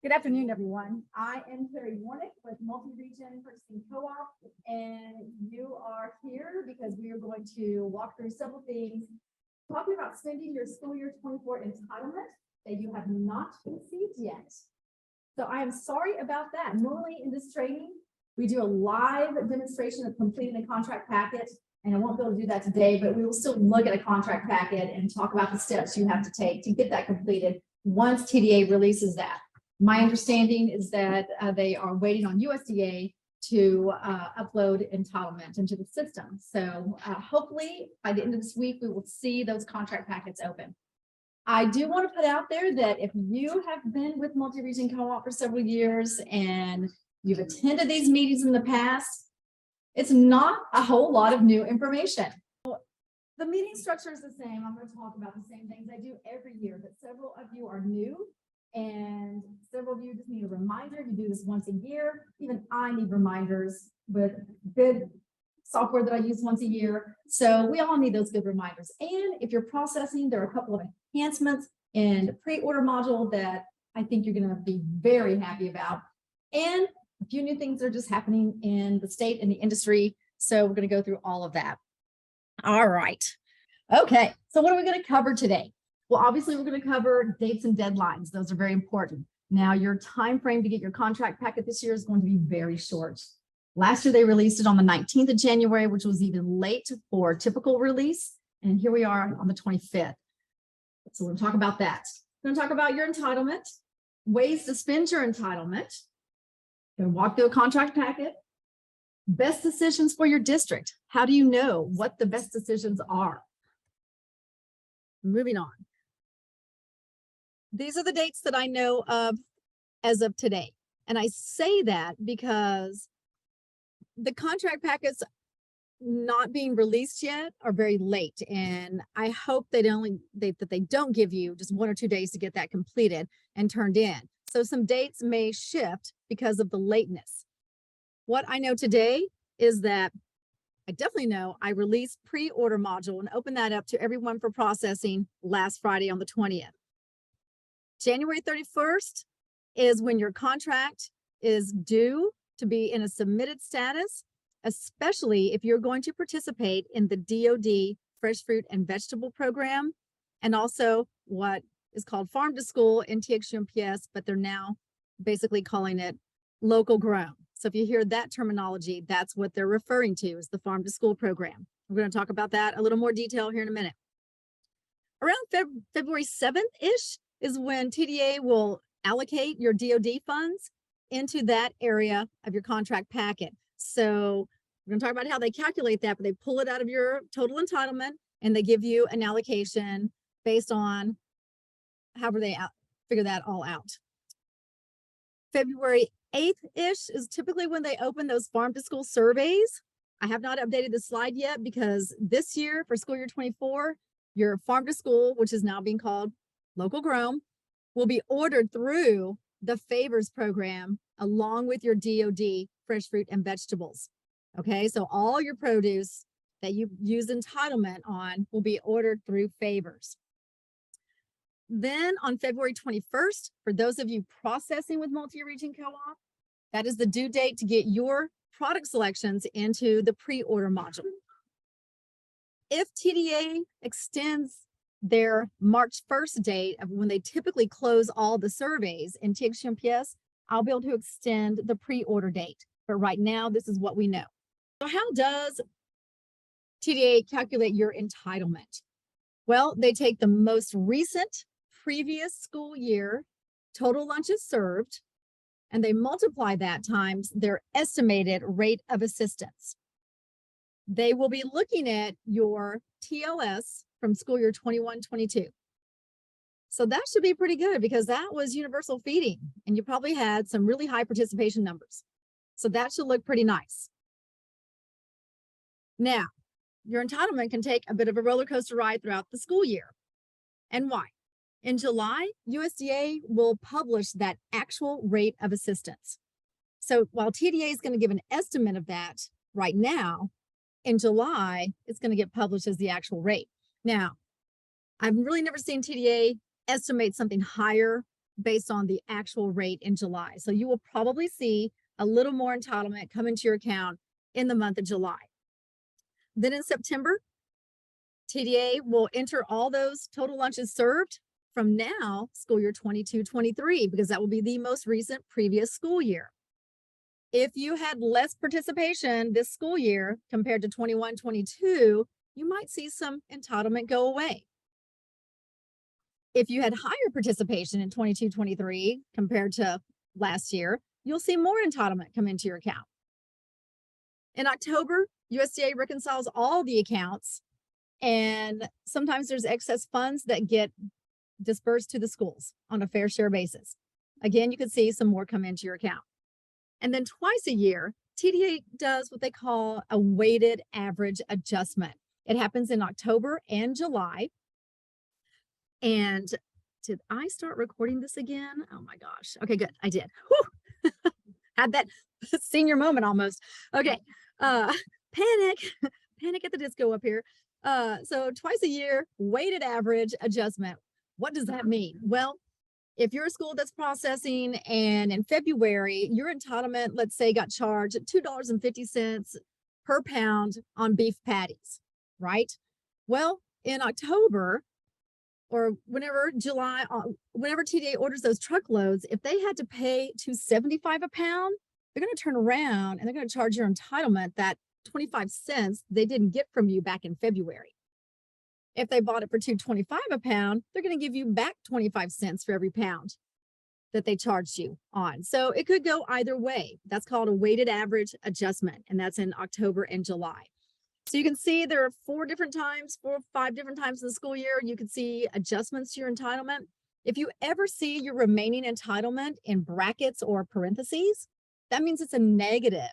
Good afternoon, everyone. I am Keri Warnick with Multi-Region Purchasing Co-op, and you are here because we are going to walk through several things, talking about spending your school year 24 entitlement that you have not received yet. So I am sorry about that. Normally in this training, we do a live demonstration of completing the contract packet, and I won't be able to do that today, but we will still look at a contract packet and talk about the steps you have to take to get that completed once TDA releases that. My understanding is that they are waiting on USDA to upload entitlement into the system. So hopefully by the end of this week, we will see those contract packets open. I do want to put out there that if you have been with Multi-Region Co-op for several years and you've attended these meetings in the past, it's not a whole lot of new information. The meeting structure is the same. I'm going to talk about the same things I do every year, but several of you are new. And several of you just need a reminder. You do this once a year. Even I need reminders with good software that I use once a year. So we all need those good reminders. And if you're processing, there are a couple of enhancements in the pre-order module that I think you're going to be very happy about. And a few new things are just happening in the state and the industry. So we're going to go through all of that. All right. Okay. So what are we going to cover today? Well, obviously, we're going to cover dates and deadlines. Those are very important. Now, your time frame to get your contract packet this year is going to be very short. Last year, they released it on the 19th of January, which was even late for typical release. And here we are on the 25th. So we're going to talk about that. We're going to talk about your entitlement, ways to spend your entitlement. We're going to walk through a contract packet. Best decisions for your district. How do you know what the best decisions are? Moving on. These are the dates that I know of as of today. And I say that because the contract packets not being released yet are very late. And I hope that they don't give you just 1 or 2 days to get that completed and turned in. So some dates may shift because of the lateness. What I know today is that I definitely know I released pre-order module and opened that up to everyone for processing last Friday on the 20th. January 31st is when your contract is due to be in a submitted status, especially if you're going to participate in the DoD Fresh Fruit and Vegetable Program, and also what is called Farm to School in TX-UNPS, but they're now basically calling it local grown. So if you hear that terminology, that's what they're referring to as the Farm to School program. We're going to talk about that a little more detail here in a minute. Around February 7th-ish is when TDA will allocate your DoD funds into that area of your contract packet. So we're going to talk about how they calculate that, but they pull it out of your total entitlement and they give you an allocation based on however they figure that all out. February 8th-ish is typically when they open those farm to school surveys. I have not updated the slide yet because this year for school year 24, your farm to school, which is now being called local grown, will be ordered through the favors program along with your DoD fresh fruit and vegetables. Okay, so all your produce that you use entitlement on will be ordered through favors. Then on February 21st, for those of you processing with Multi-Region Co-op, that is the due date to get your product selections into the pre-order module. If TDA extends their March 1st date of when they typically close all the surveys in TX-UNPS, I'll be able to extend the pre-order date. But right now, this is what we know. So how does TDA calculate your entitlement? Well, they take the most recent previous school year total lunches served, and they multiply that times their estimated rate of assistance. They will be looking at your TLS from school year 21-22. So that should be pretty good because that was universal feeding and you probably had some really high participation numbers. So that should look pretty nice. Now, your entitlement can take a bit of a roller coaster ride throughout the school year. And why? In July, USDA will publish that actual rate of assistance. So while TDA is going to give an estimate of that right now, in July, it's going to get published as the actual rate. Now, I've really never seen TDA estimate something higher based on the actual rate in July. So you will probably see a little more entitlement come into your account in the month of July. Then in September, TDA will enter all those total lunches served from now, school year 22-23, because that will be the most recent previous school year. If you had less participation this school year compared to 21-22, you might see some entitlement go away. If you had higher participation in 22-23 compared to last year, you'll see more entitlement come into your account. In October, USDA reconciles all the accounts, and sometimes there's excess funds that get dispersed to the schools on a fair share basis. Again, you could see some more come into your account. And then twice a year, TDA does what they call a weighted average adjustment. It happens in October and July. And did I start recording this again? Oh my gosh. Okay, good. I did. Had that senior moment almost. Okay. Panic at the disco up here. So twice a year, weighted average adjustment. What does that mean? Well, if you're a school that's processing and in February, your entitlement, let's say, got charged at $2.50 per pound on beef patties, right? Well, in October, or whenever whenever TDA orders those truckloads, if they had to pay $2.75 a pound, they're going to turn around and they're going to charge your entitlement that 25 cents they didn't get from you back in February. If they bought it for $2.25 a pound, they're going to give you back 25 cents for every pound that they charged you on. So it could go either way. That's called a weighted average adjustment, and that's in October and July. So you can see there are 4 or 5 different times in the school year, you can see adjustments to your entitlement. If you ever see your remaining entitlement in brackets or parentheses, that means it's a negative.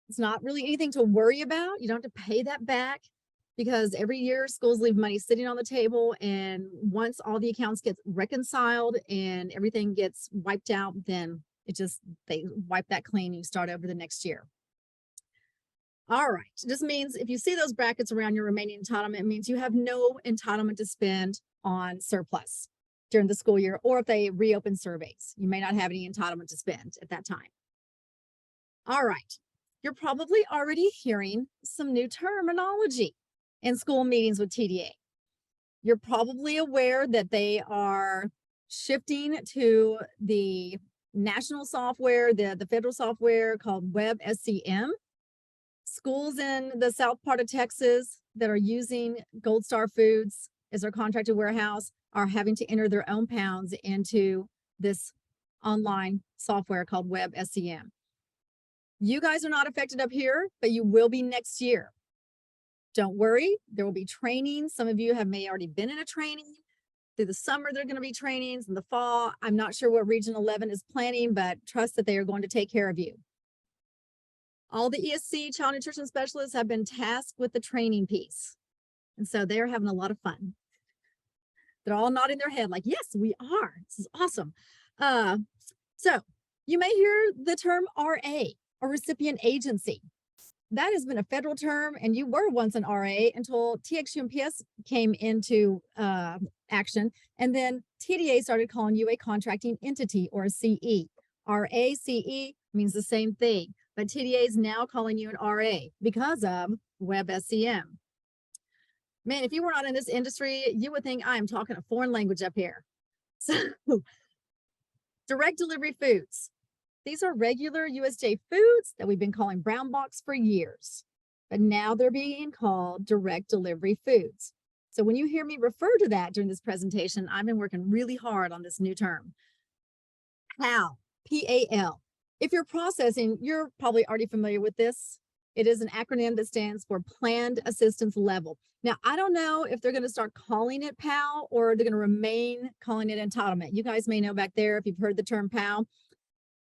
It's not really anything to worry about. You don't have to pay that back, because every year schools leave money sitting on the table, and once all the accounts get reconciled and everything gets wiped out, then they wipe that clean and you start over the next year. All right, this means if you see those brackets around your remaining entitlement, it means you have no entitlement to spend on surplus during the school year, or if they reopen surveys, you may not have any entitlement to spend at that time. All right, you're probably already hearing some new terminology in school meetings with TDA. You're probably aware that they are shifting to the national software, the federal software called Web SCM. Schools in the south part of Texas that are using Gold Star Foods as their contracted warehouse are having to enter their own pounds into this online software called Web SCM. You guys are not affected up here, but you will be next year. Don't worry, there will be training. Some of you may already been in a training. Through the summer, there are going to be trainings. In the fall, I'm not sure what Region 11 is planning, but trust that they are going to take care of you. All the ESC child nutrition specialists have been tasked with the training piece. And so they're having a lot of fun. They're all nodding their head like, yes, we are. This is awesome. So you may hear the term RA, or recipient agency. That has been a federal term, and you were once an RA until TX-UNPS came into action. And then TDA started calling you a contracting entity, or a CE. RACE means the same thing, but TDA is now calling you an RA because of Web SCM. Man, if you were not in this industry, you would think I am talking a foreign language up here. So, direct delivery foods. These are regular USDA foods that we've been calling brown box for years, but now they're being called direct delivery foods. So when you hear me refer to that during this presentation, I've been working really hard on this new term. PAL, P-A-L. If you're processing, you're probably already familiar with this. It is an acronym that stands for Planned Assistance Level. Now, I don't know if they're going to start calling it PAL or they're going to remain calling it entitlement. You guys may know back there if you've heard the term PAL.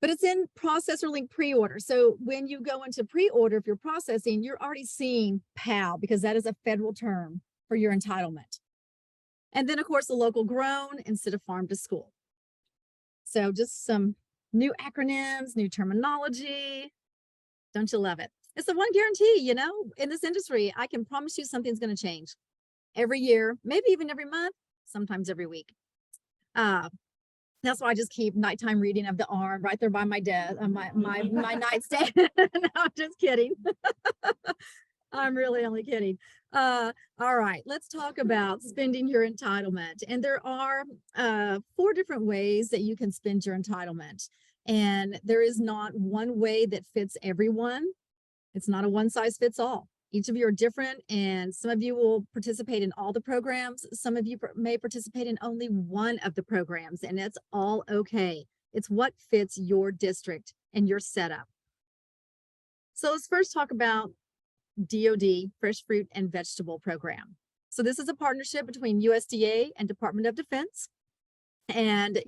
But it's in ProcessorLink Pre-Order. So when you go into pre-order, if you're processing, you're already seeing PAL because that is a federal term for your entitlement. And then, of course, the local grown instead of farm to school. So just some new acronyms, new terminology. Don't you love it? It's the one guarantee, you know, in this industry, I can promise you something's going to change every year, maybe even every month, sometimes every week. That's why I just keep nighttime reading of the arm right there by my desk, my nightstand. No, I'm just kidding. I'm really only kidding. All right, let's talk about spending your entitlement. And there are 4 different ways that you can spend your entitlement. And there is not one way that fits everyone. It's not a one size fits all. Each of you are different, and some of you will participate in all the programs. Some of you may participate in only one of the programs, and it's all okay. It's what fits your district and your setup. So let's first talk about DoD Fresh Fruit and Vegetable Program. So this is a partnership between USDA and Department of Defense. And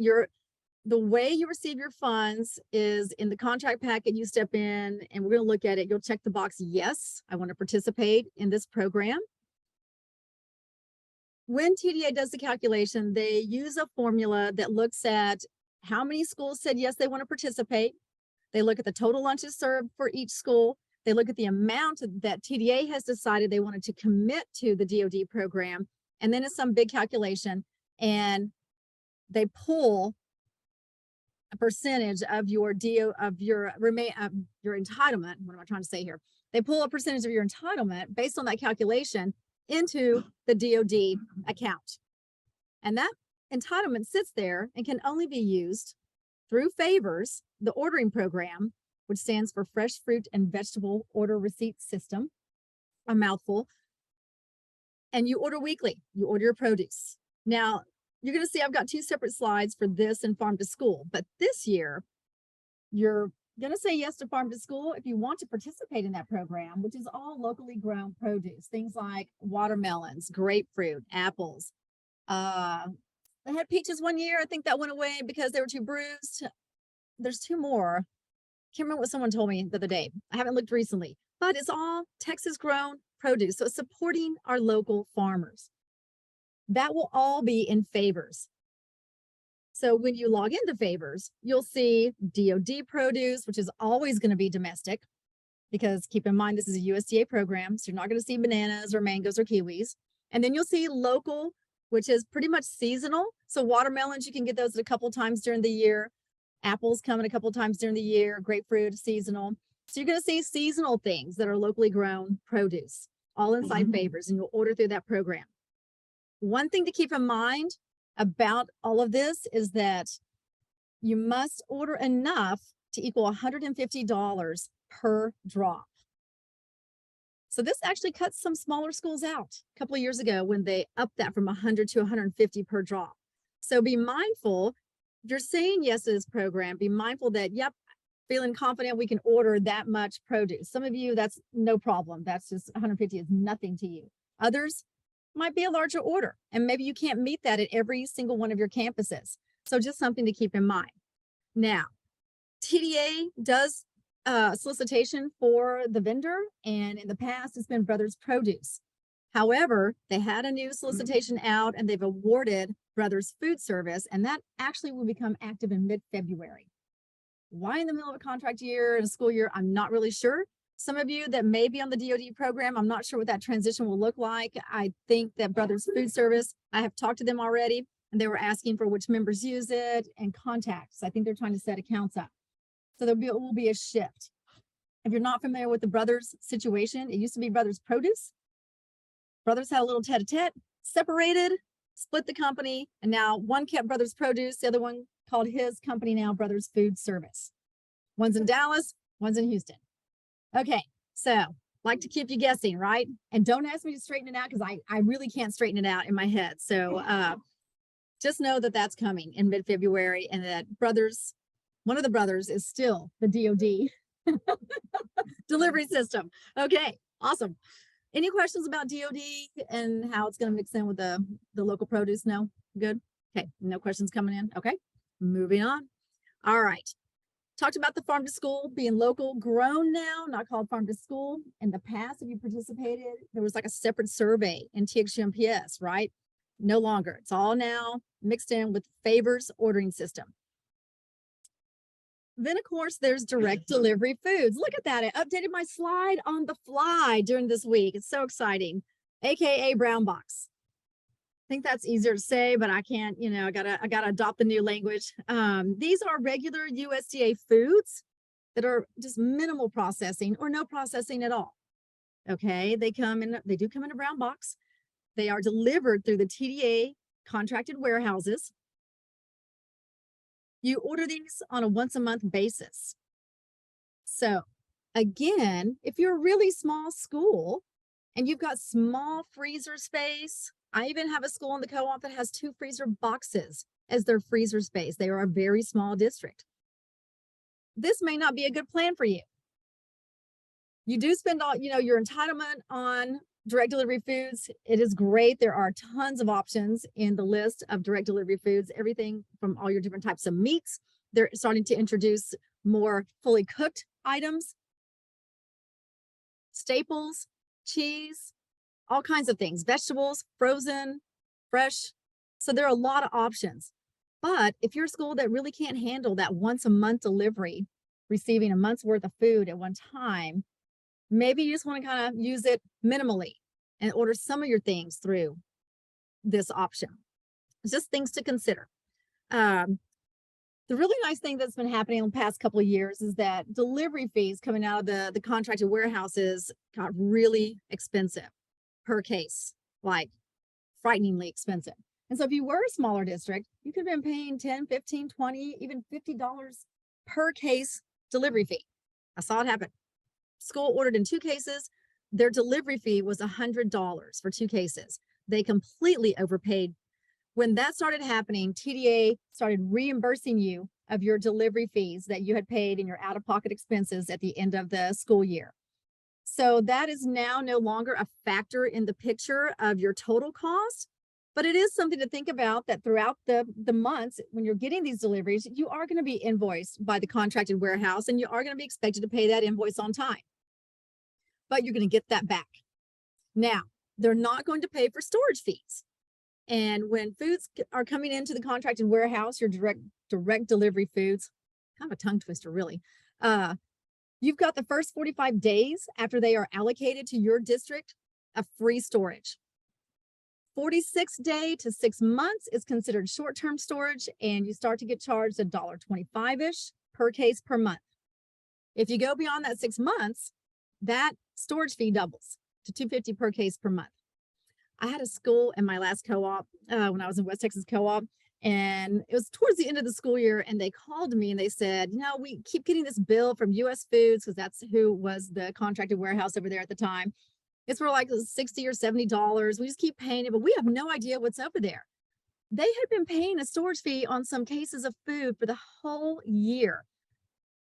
the way you receive your funds is in the contract packet. You step in and we're going to look at it. You'll check the box, yes, I want to participate in this program. When TDA does the calculation, they use a formula that looks at how many schools said yes, they want to participate. They look at the total lunches served for each school. They look at the amount that TDA has decided they wanted to commit to the DoD program. And then it's some big calculation, and they pull a percentage of your your entitlement. What am I trying to say here? They pull a percentage of your entitlement based on that calculation into the DoD account. And that entitlement sits there and can only be used through favors, the ordering program, which stands for Fresh Fruit and Vegetable Order Receipt System, a mouthful. And you order weekly, you order your produce. Now, you're going to see I've got 2 separate slides for this and Farm to School, but this year, you're going to say yes to Farm to School if you want to participate in that program, which is all locally grown produce, things like watermelons, grapefruit, apples. I had peaches one year. I think that went away because they were too bruised. There's 2 more. Can't remember what someone told me the other day. I haven't looked recently, but it's all Texas grown produce. So it's supporting our local farmers. That will all be in favors. So when you log into favors, you'll see DoD produce, which is always going to be domestic, because keep in mind, this is a USDA program. So you're not going to see bananas or mangoes or kiwis. And then you'll see local, which is pretty much seasonal. So watermelons, you can get those a couple times during the year. Apples coming a couple times during the year, grapefruit, seasonal. So you're going to see seasonal things that are locally grown produce, all inside favors, and you'll order through that program. One thing to keep in mind about all of this is that you must order enough to equal $150 per drop. So this actually cuts some smaller schools out a couple of years ago when they upped that from 100 to 150 per drop. So be mindful, if you're saying yes to this program, be mindful that, yep, feeling confident we can order that much produce. Some of you, that's no problem. That's just 150 is nothing to you. Others might be a larger order, and maybe you can't meet that at every single one of your campuses. So just something to keep in mind. Now, TDA does solicitation for the vendor, and in the past it's been Brothers Produce. However, they had a new solicitation out and they've awarded Brothers Food Service, and that actually will become active in mid-February. Why in the middle of a contract year and a school year? I'm not really sure. Some of you that may be on the DoD program, I'm not sure what that transition will look like. I think that Brothers Food Service, I have talked to them already, and they were asking for which members use it and contacts. I think they're trying to set accounts up. So there will be a shift. If you're not familiar with the Brothers situation, it used to be Brothers Produce. Brothers had a little tete-a-tete, separated, split the company, and now one kept Brothers Produce, the other one called his company now Brothers Food Service. One's in Dallas, one's in Houston. Okay, so like to keep you guessing, right? And don't ask me to straighten it out because I really can't straighten it out in my head. So just know that that's coming in mid-February, and that Brothers, one of the brothers is still the DoD delivery system. Okay, awesome. Any questions about DoD and how it's going to mix in with the local produce? No? Good? Okay, no questions coming in. Okay, moving on. All right. Talked about the farm to school being local grown now, not called farm to school. In the past, if you participated, there was like a separate survey in TX-UNPS, right? No longer. It's all now mixed in with favors ordering system. Then, of course, there's direct delivery foods. Look at that. I updated my slide on the fly during this week. It's so exciting. AKA Brown Box. think that's easier to say, but I can't, I gotta adopt the new language. These are regular USDA foods that are just minimal processing or no processing at all. Okay, they do come in a brown box. They are delivered through the TDA contracted warehouses. You order these on a once a month basis. So again, if you're a really small school and you've got small freezer space, I even have a school in the co-op that has 2 freezer boxes as their freezer space. They are a very small district. This may not be a good plan for you. You do spend all, your entitlement on direct delivery foods. It is great. There are tons of options in the list of direct delivery foods, everything from all your different types of meats. They're starting to introduce more fully cooked items, staples, cheese, all kinds of things, vegetables, frozen, fresh. So there are a lot of options. But if you're a school that really can't handle that once a month delivery, receiving a month's worth of food at one time, maybe you just want to kind of use it minimally and order some of your things through this option. It's just things to consider. The really nice thing that's been happening in the past couple of years is that delivery fees coming out of the contracted warehouses got really expensive per case, like frighteningly expensive. And so if you were a smaller district, you could have been paying $10, $15, $20, even $50 per case delivery fee. I saw it happen. School ordered in 2 cases. Their delivery fee was $100 for 2 cases. They completely overpaid. When that started happening, TDA started reimbursing you of your delivery fees that you had paid in your out-of-pocket expenses at the end of the school year. So that is now no longer a factor in the picture of your total cost, but it is something to think about that throughout the months when you're getting these deliveries, you are going to be invoiced by the contracted warehouse and you are going to be expected to pay that invoice on time. But you're going to get that back. Now, they're not going to pay for storage fees. And when foods are coming into the contracted warehouse, your direct delivery foods, kind of a tongue twister, really. You've got the first 45 days after they are allocated to your district of free storage. 46 day to 6 months is considered short-term storage, and you start to get charged $1.25-ish per case per month. If you go beyond that 6 months, that storage fee doubles to $2.50 per case per month. I had a school in my last co-op when I was in West Texas Co-op, and it was towards the end of the school year, and they called me and they said, we keep getting this bill from US Foods, because that's who was the contracted warehouse over there at the time. It's for like $60 or $70. We just keep paying it, but we have no idea what's over there. They had been paying a storage fee on some cases of food for the whole year.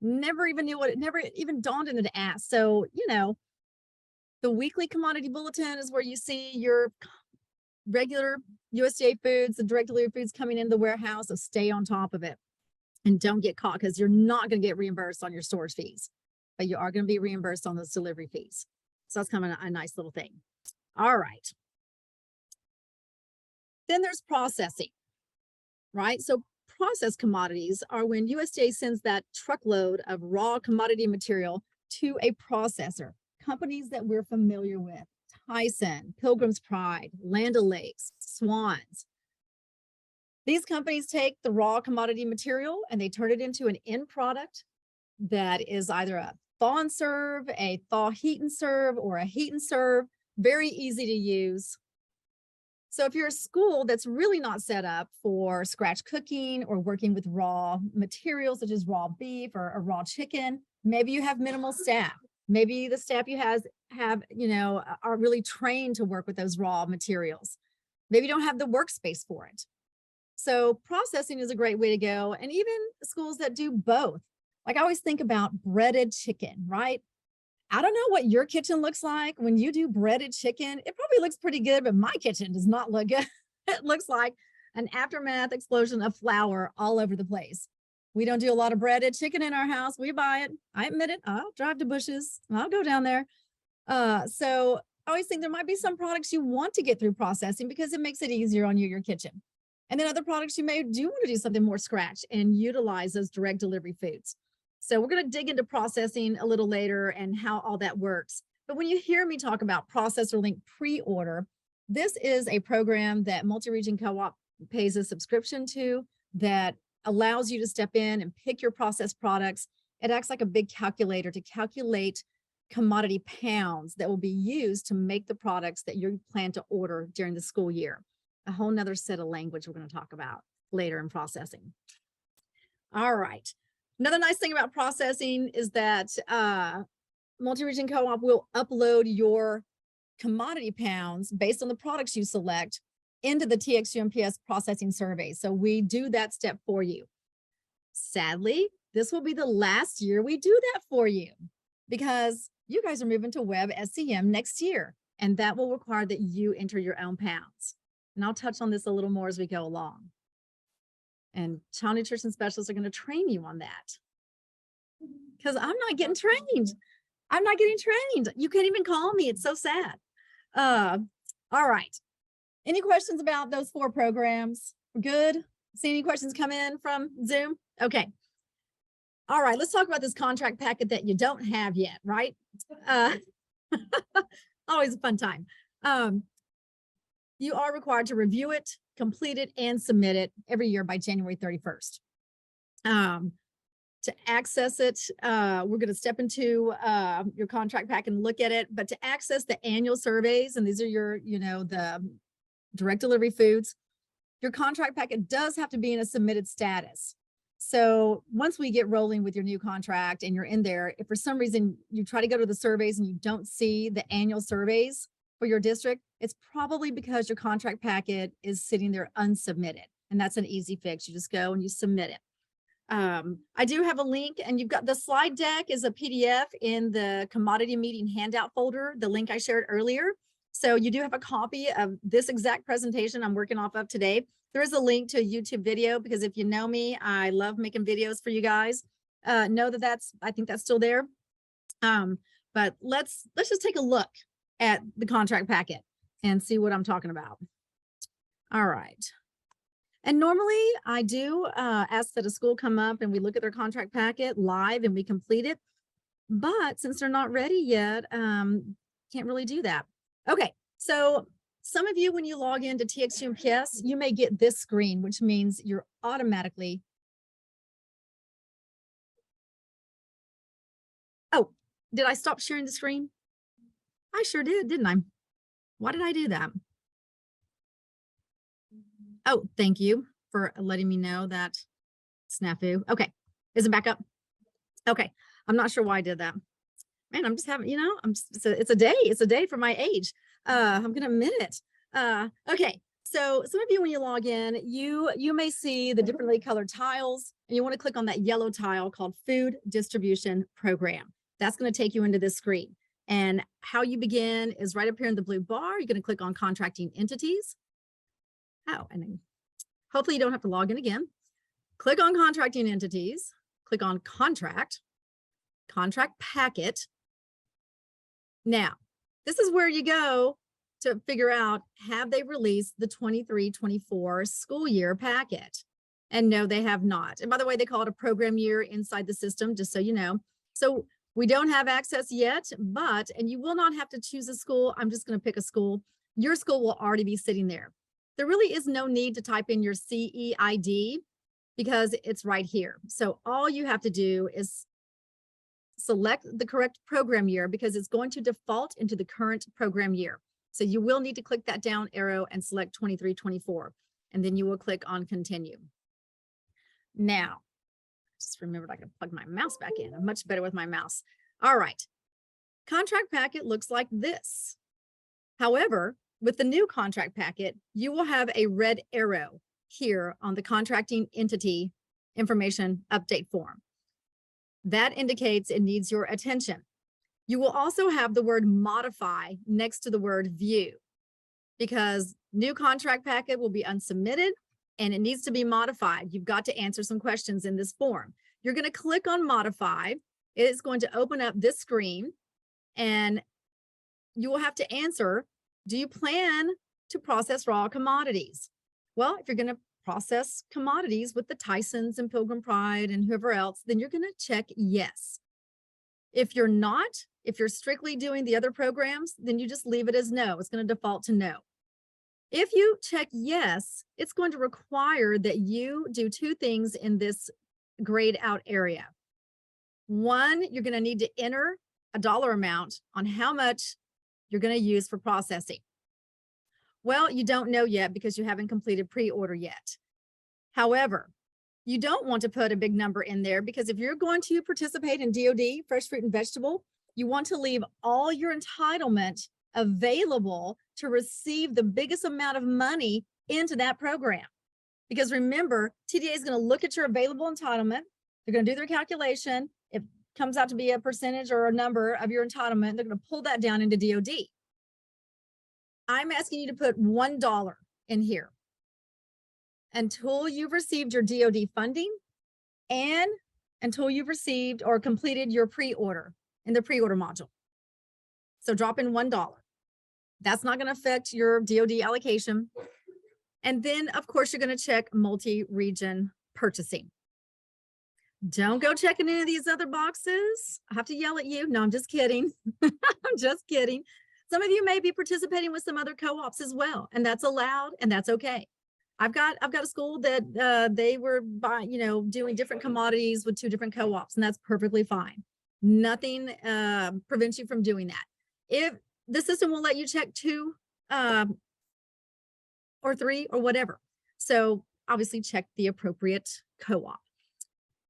Never even knew it never even dawned on them to ask. So, the weekly commodity bulletin is where you see your regular USDA foods, the direct delivery foods coming into the warehouse. So stay on top of it and don't get caught, because you're not going to get reimbursed on your storage fees, but you are going to be reimbursed on those delivery fees. So that's kind of a nice little thing. All right. Then there's processing, right? So processed commodities are when USDA sends that truckload of raw commodity material to a processor. Companies that we're familiar with: Tyson, Pilgrim's Pride, Land O'Lakes, Swans. These companies take the raw commodity material and they turn it into an end product that is either a thaw and serve, a thaw heat and serve, or a heat and serve. Very easy to use. So if you're a school that's really not set up for scratch cooking or working with raw materials such as raw beef or raw chicken, maybe you have minimal staff. Maybe the staff you have, are really trained to work with those raw materials. Maybe you don't have the workspace for it. So processing is a great way to go. And even schools that do both. Like I always think about breaded chicken, right? I don't know what your kitchen looks like when you do breaded chicken. It probably looks pretty good, but my kitchen does not look good. It looks like an aftermath explosion of flour all over the place. We don't do a lot of breaded chicken in our house. We buy it. I admit it. I'll drive to Bush's. I'll go down there. So I always think there might be some products you want to get through processing because it makes it easier on you, your kitchen. And then other products you may do want to do something more scratch and utilize those direct delivery foods. So we're going to dig into processing a little later and how all that works. But when you hear me talk about ProcessorLink Pre-Order, This is a program that multi-region co-op pays a subscription to that allows you to step in and pick your processed products. It acts like a big calculator to calculate commodity pounds that will be used to make the products that you plan to order during the school year. A whole nother set of language we're going to talk about later in processing. All right. Another nice thing about processing is that multi-region co-op will upload your commodity pounds based on the products you select into the TX-UNPS processing survey. So we do that step for you. Sadly, this will be the last year we do that for you because you guys are moving to Web SCM next year, and that will require that you enter your own pounds. And I'll touch on this a little more as we go along. And child nutrition specialists are going to train you on that because I'm not getting trained. I'm not getting trained. You can't even call me. It's so sad. All right. Any questions about those 4 programs? Good. See any questions come in from Zoom? Okay. All right. Let's talk about this contract packet that you don't have yet, right? Always a fun time. You are required to review it, complete it, and submit it every year by January 31st. To access it, we're going to step into your contract pack and look at it. But to access the annual surveys, and these are your, the direct delivery foods, your contract packet does have to be in a submitted status. So once we get rolling with your new contract and you're in there, if for some reason you try to go to the surveys and you don't see the annual surveys for your district, it's probably because your contract packet is sitting there unsubmitted. And that's an easy fix. You just go and you submit it. I do have a link, and you've got the slide deck is a PDF in the commodity meeting handout folder, the link I shared earlier. So you do have a copy of this exact presentation I'm working off of today. There is a link to a YouTube video because if you know me, I love making videos for you guys. Know that I think that's still there. But let's just take a look at the contract packet and see what I'm talking about. All right. And normally I do ask that a school come up and we look at their contract packet live and we complete it. But since they're not ready yet, can't really do that. Okay, so some of you, when you log into TX-UNPS, you may get this screen, which means you're automatically. Oh, did I stop sharing the screen? I sure did, didn't I? Why did I do that? Oh, thank you for letting me know that snafu. Okay, is it back up? Okay, I'm not sure why I did that. Man, I'm just having, it's a day for my age. I'm gonna admit it. Okay, so some of you, when you log in, you may see the differently colored tiles, and you want to click on that yellow tile called Food Distribution Program. That's going to take you into this screen. And how you begin is right up here in the blue bar. You're going to click on Contracting Entities. Oh, and then hopefully you don't have to log in again. Click on Contracting Entities, click on Contract Packet. Now, this is where you go to figure out, have they released the 23-24 school year packet? And no, they have not. And by the way, they call it a program year inside the system, just so you know. So we don't have access yet, and you will not have to choose a school. I'm just going to pick a school. Your school will already be sitting there. There really is no need to type in your CEID because it's right here. So all you have to do is select the correct program year because it's going to default into the current program year. So you will need to click that down arrow and select 23-24, and then you will click on continue. Now, just remembered I can plug my mouse back in. I'm much better with my mouse. All right. Contract packet looks like this. However, with the new contract packet, you will have a red arrow here on the contracting entity information update form. That indicates it needs your attention. You will also have the word modify next to the word view because new contract packet will be unsubmitted and it needs to be modified. You've got to answer some questions in this form. You're going to click on modify. It is going to open up this screen and you will have to answer, do you plan to process raw commodities? Well, if you're going to process commodities with the Tysons and Pilgrim Pride and whoever else, then you're going to check yes. If you're not, if you're strictly doing the other programs, then you just leave it as no. It's going to default to no. If you check yes, it's going to require that you do two things in this grayed out area. One, you're going to need to enter a dollar amount on how much you're going to use for processing. Well, you don't know yet because you haven't completed pre-order yet. However, you don't want to put a big number in there because if you're going to participate in DoD, fresh fruit and vegetable, you want to leave all your entitlement available to receive the biggest amount of money into that program. Because remember, TDA is going to look at your available entitlement. They're going to do their calculation. If it comes out to be a percentage or a number of your entitlement, they're going to pull that down into DoD. I'm asking you to put $1 in here until you've received your DoD funding and until you've received or completed your pre-order in the pre-order module. So drop in $1. That's not going to affect your DoD allocation. And then, of course, you're going to check multi-region purchasing. Don't go checking any of these other boxes. I have to yell at you. No, I'm just kidding. I'm just kidding. Some of you may be participating with some other co-ops as well, and that's allowed and that's okay. I've got a school that they were doing different commodities with 2 different co-ops, and that's perfectly fine. Nothing prevents you from doing that. If the system will let you check 2 or 3 or whatever. So obviously check the appropriate co-op.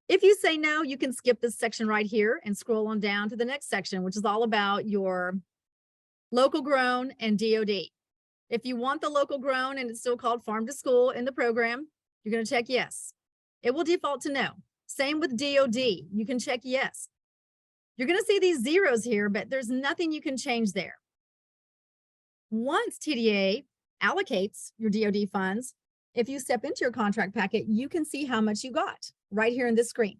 If you say no, you can skip this section right here and scroll on down to the next section, which is all about your local grown and DoD. If you want the local grown and it's still called farm to school in the program, you're going to check yes. It will default to no. Same with DoD. You can check yes. You're going to see these zeros here, but there's nothing you can change there. Once TDA allocates your DoD funds, if you step into your contract packet, you can see how much you got right here in this screen.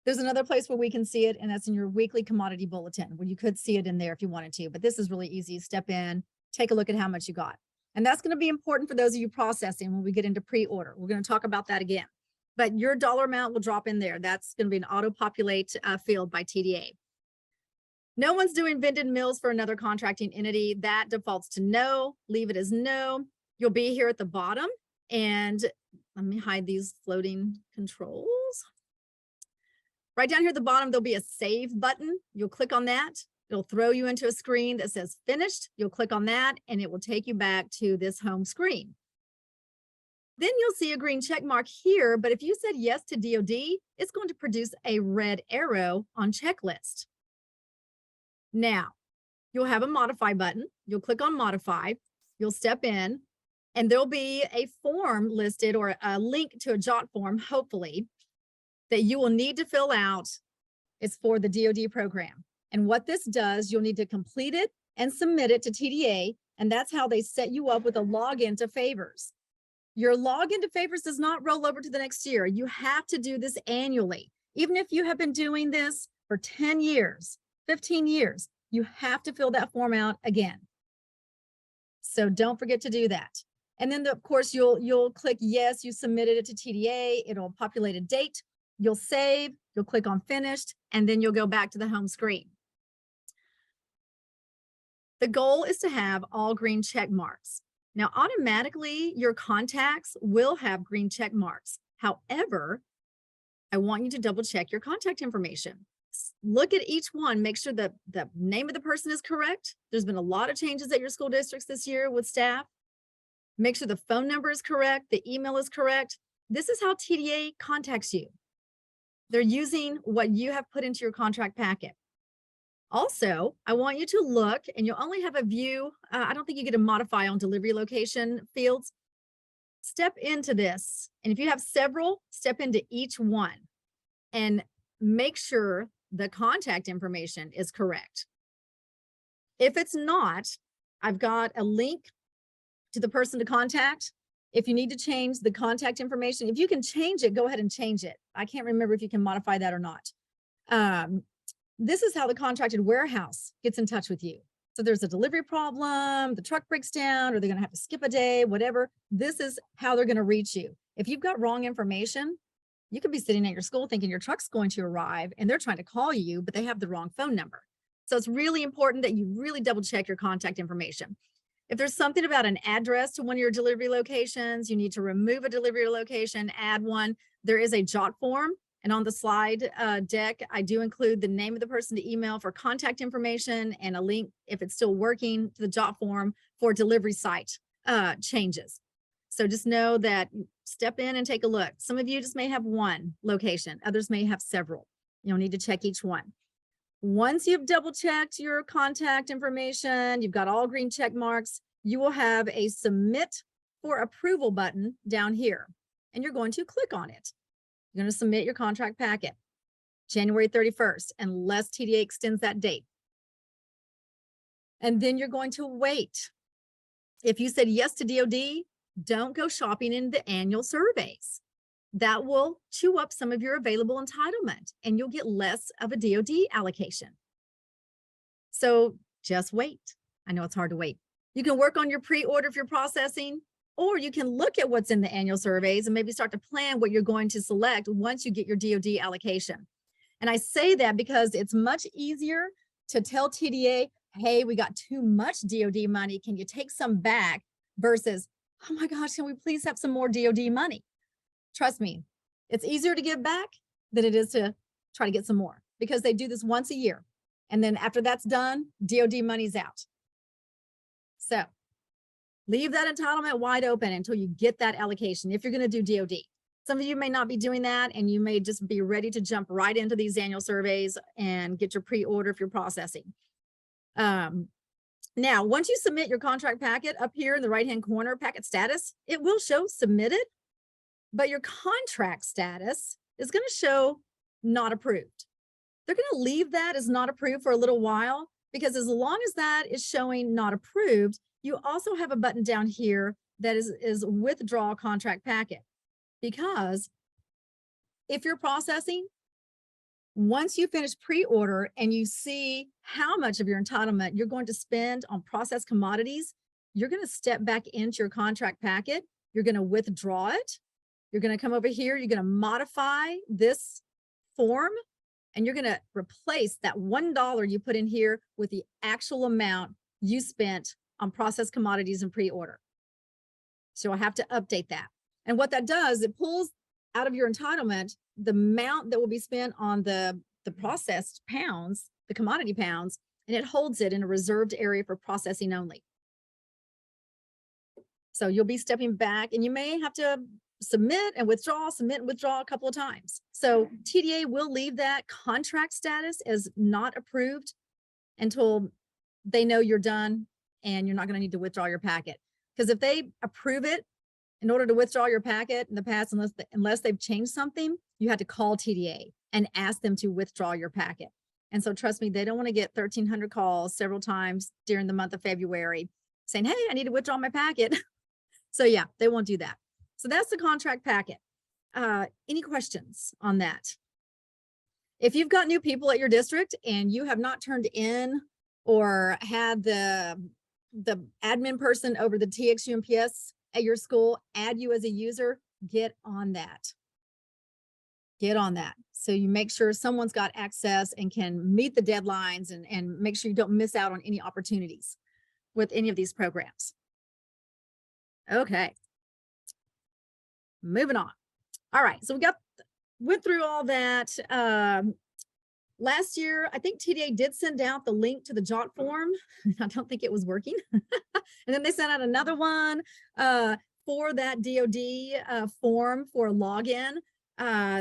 There's another place where we can see it, and that's in your weekly commodity bulletin, where you could see it in there if you wanted to, but this is really easy. Step in, take a look at how much you got. And that's going to be important for those of you processing when we get into pre-order. We're going to talk about that again, but your dollar amount will drop in there. That's going to be an auto-populate field by TDA. No one's doing vended mills for another contracting entity. That defaults to no. Leave it as no. You'll be here at the bottom, and let me hide these floating controls. Right down here at the bottom, there'll be a save button. You'll click on that. It'll throw you into a screen that says finished. You'll click on that and it will take you back to this home screen. Then you'll see a green check mark here, but if you said yes to DoD, it's going to produce a red arrow on checklist. Now, you'll have a modify button. You'll click on modify. You'll step in and there'll be a form listed or a link to a JOT form, hopefully, that you will need to fill out. Is for the DoD program. And what this does, you'll need to complete it and submit it to TDA. And that's how they set you up with a login to favors. Your login to favors does not roll over to the next year. You have to do this annually. Even if you have been doing this for 10 years, 15 years, you have to fill that form out again. So don't forget to do that. And then of course, you'll click yes, you submitted it to TDA. It'll populate a date. You'll save, you'll click on finished, and then you'll go back to the home screen. The goal is to have all green check marks. Now, automatically, your contacts will have green check marks. However, I want you to double check your contact information. Look at each one, make sure that the name of the person is correct. There's been a lot of changes at your school districts this year with staff. Make sure the phone number is correct, the email is correct. This is how TDA contacts you. They're using what you have put into your contract packet. Also, I want you to look, and you'll only have a view. I don't think you get to modify on delivery location fields. Step into this. And if you have several, step into each one and make sure the contact information is correct. If it's not, I've got a link to the person to contact. If you need to change the contact information, if you can change it, go ahead and change it. I can't remember if you can modify that or not. This is how the contracted warehouse gets in touch with you. So there's a delivery problem, the truck breaks down, or they're going to have to skip a day, whatever. This is how they're going to reach you. If you've got wrong information, you could be sitting at your school thinking your truck's going to arrive and they're trying to call you, but they have the wrong phone number. So it's really important that you really double check your contact information. If there's something about an address to one of your delivery locations, you need to remove a delivery location, add one. There is a JOT form. And on the slide deck, I do include the name of the person to email for contact information and a link, if it's still working, to the JOT form for delivery site changes. So just know that, step in and take a look. Some of you just may have one location, others may have several. You'll need to check each one. Once you've double checked your contact information, you've got all green check marks, you will have a submit for approval button down here, and you're going to click on it. You're going to submit your contract packet January 31st, unless TDA extends that date. And then you're going to wait. If you said yes to DOD, don't go shopping in the annual surveys. That will chew up some of your available entitlement and you'll get less of a DOD allocation. So just wait. I know it's hard to wait. You can work on your pre-order if you're processing, or you can look at what's in the annual surveys and maybe start to plan what you're going to select once you get your DOD allocation. And I say that because it's much easier to tell TDA, hey, we got too much DOD money. Can you take some back? Versus, oh my gosh, can we please have some more DOD money? Trust me, it's easier to give back than it is to try to get some more, because they do this once a year. And then after that's done, DOD money's out. So leave that entitlement wide open until you get that allocation if you're going to do DOD. Some of you may not be doing that, and you may just be ready to jump right into these annual surveys and get your pre-order if you're processing. Now, once you submit your contract packet, up here in the right-hand corner, packet status, it will show submitted, but your contract status is going to show not approved. They're going to leave that as not approved for a little while, because as long as that is showing not approved, you also have a button down here that is withdraw contract packet. Because if you're processing, once you finish pre-order and you see how much of your entitlement you're going to spend on processed commodities, you're going to step back into your contract packet. You're going to withdraw it. You're going to come over here. You're going to modify this form, and you're going to replace that $1 you put in here with the actual amount you spent on processed commodities and pre-order. So I have to update that. And what that does, it pulls out of your entitlement the amount that will be spent on the processed pounds, the commodity pounds, and it holds it in a reserved area for processing only. So you'll be stepping back, and you may have to submit and withdraw a couple of times. So TDA will leave that contract status as not approved until they know you're done and you're not going to need to withdraw your packet. Because if they approve it, in order to withdraw your packet in the past, unless they've changed something, you had to call TDA and ask them to withdraw your packet. And so trust me, they don't want to get 1,300 calls several times during the month of February saying, hey, I need to withdraw my packet. So yeah, they won't do that. So that's the contract packet. Any questions on that? If you've got new people at your district and you have not turned in or had the admin person over the TX-UNPS at your school add you as a user, get on that. Get on that. So you make sure someone's got access and can meet the deadlines and make sure you don't miss out on any opportunities with any of these programs. Okay. Moving on. All right. So went through all that. Last year, I think TDA did send out the link to the JOT form. I don't think it was working. And then they sent out another one for that DOD form for login.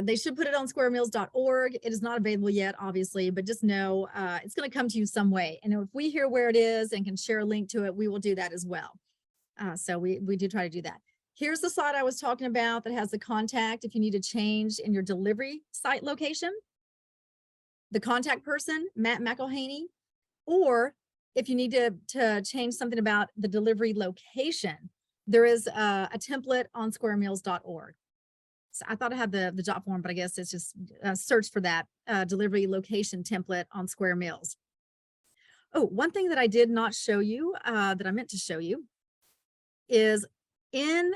They should put it on squaremills.org. It is not available yet, obviously, but just know it's going to come to you some way. And if we hear where it is and can share a link to it, we will do that as well. So we do try to do that. Here's the slide I was talking about that has the contact if you need to change in your delivery site location. The contact person, Matt McElhaney, or if you need to change something about the delivery location, there is a template on squaremills.org. So I thought I had the JOT form, but I guess it's just search for that delivery location template on Square Mills. Oh, one thing that I did not show you that I meant to show you is in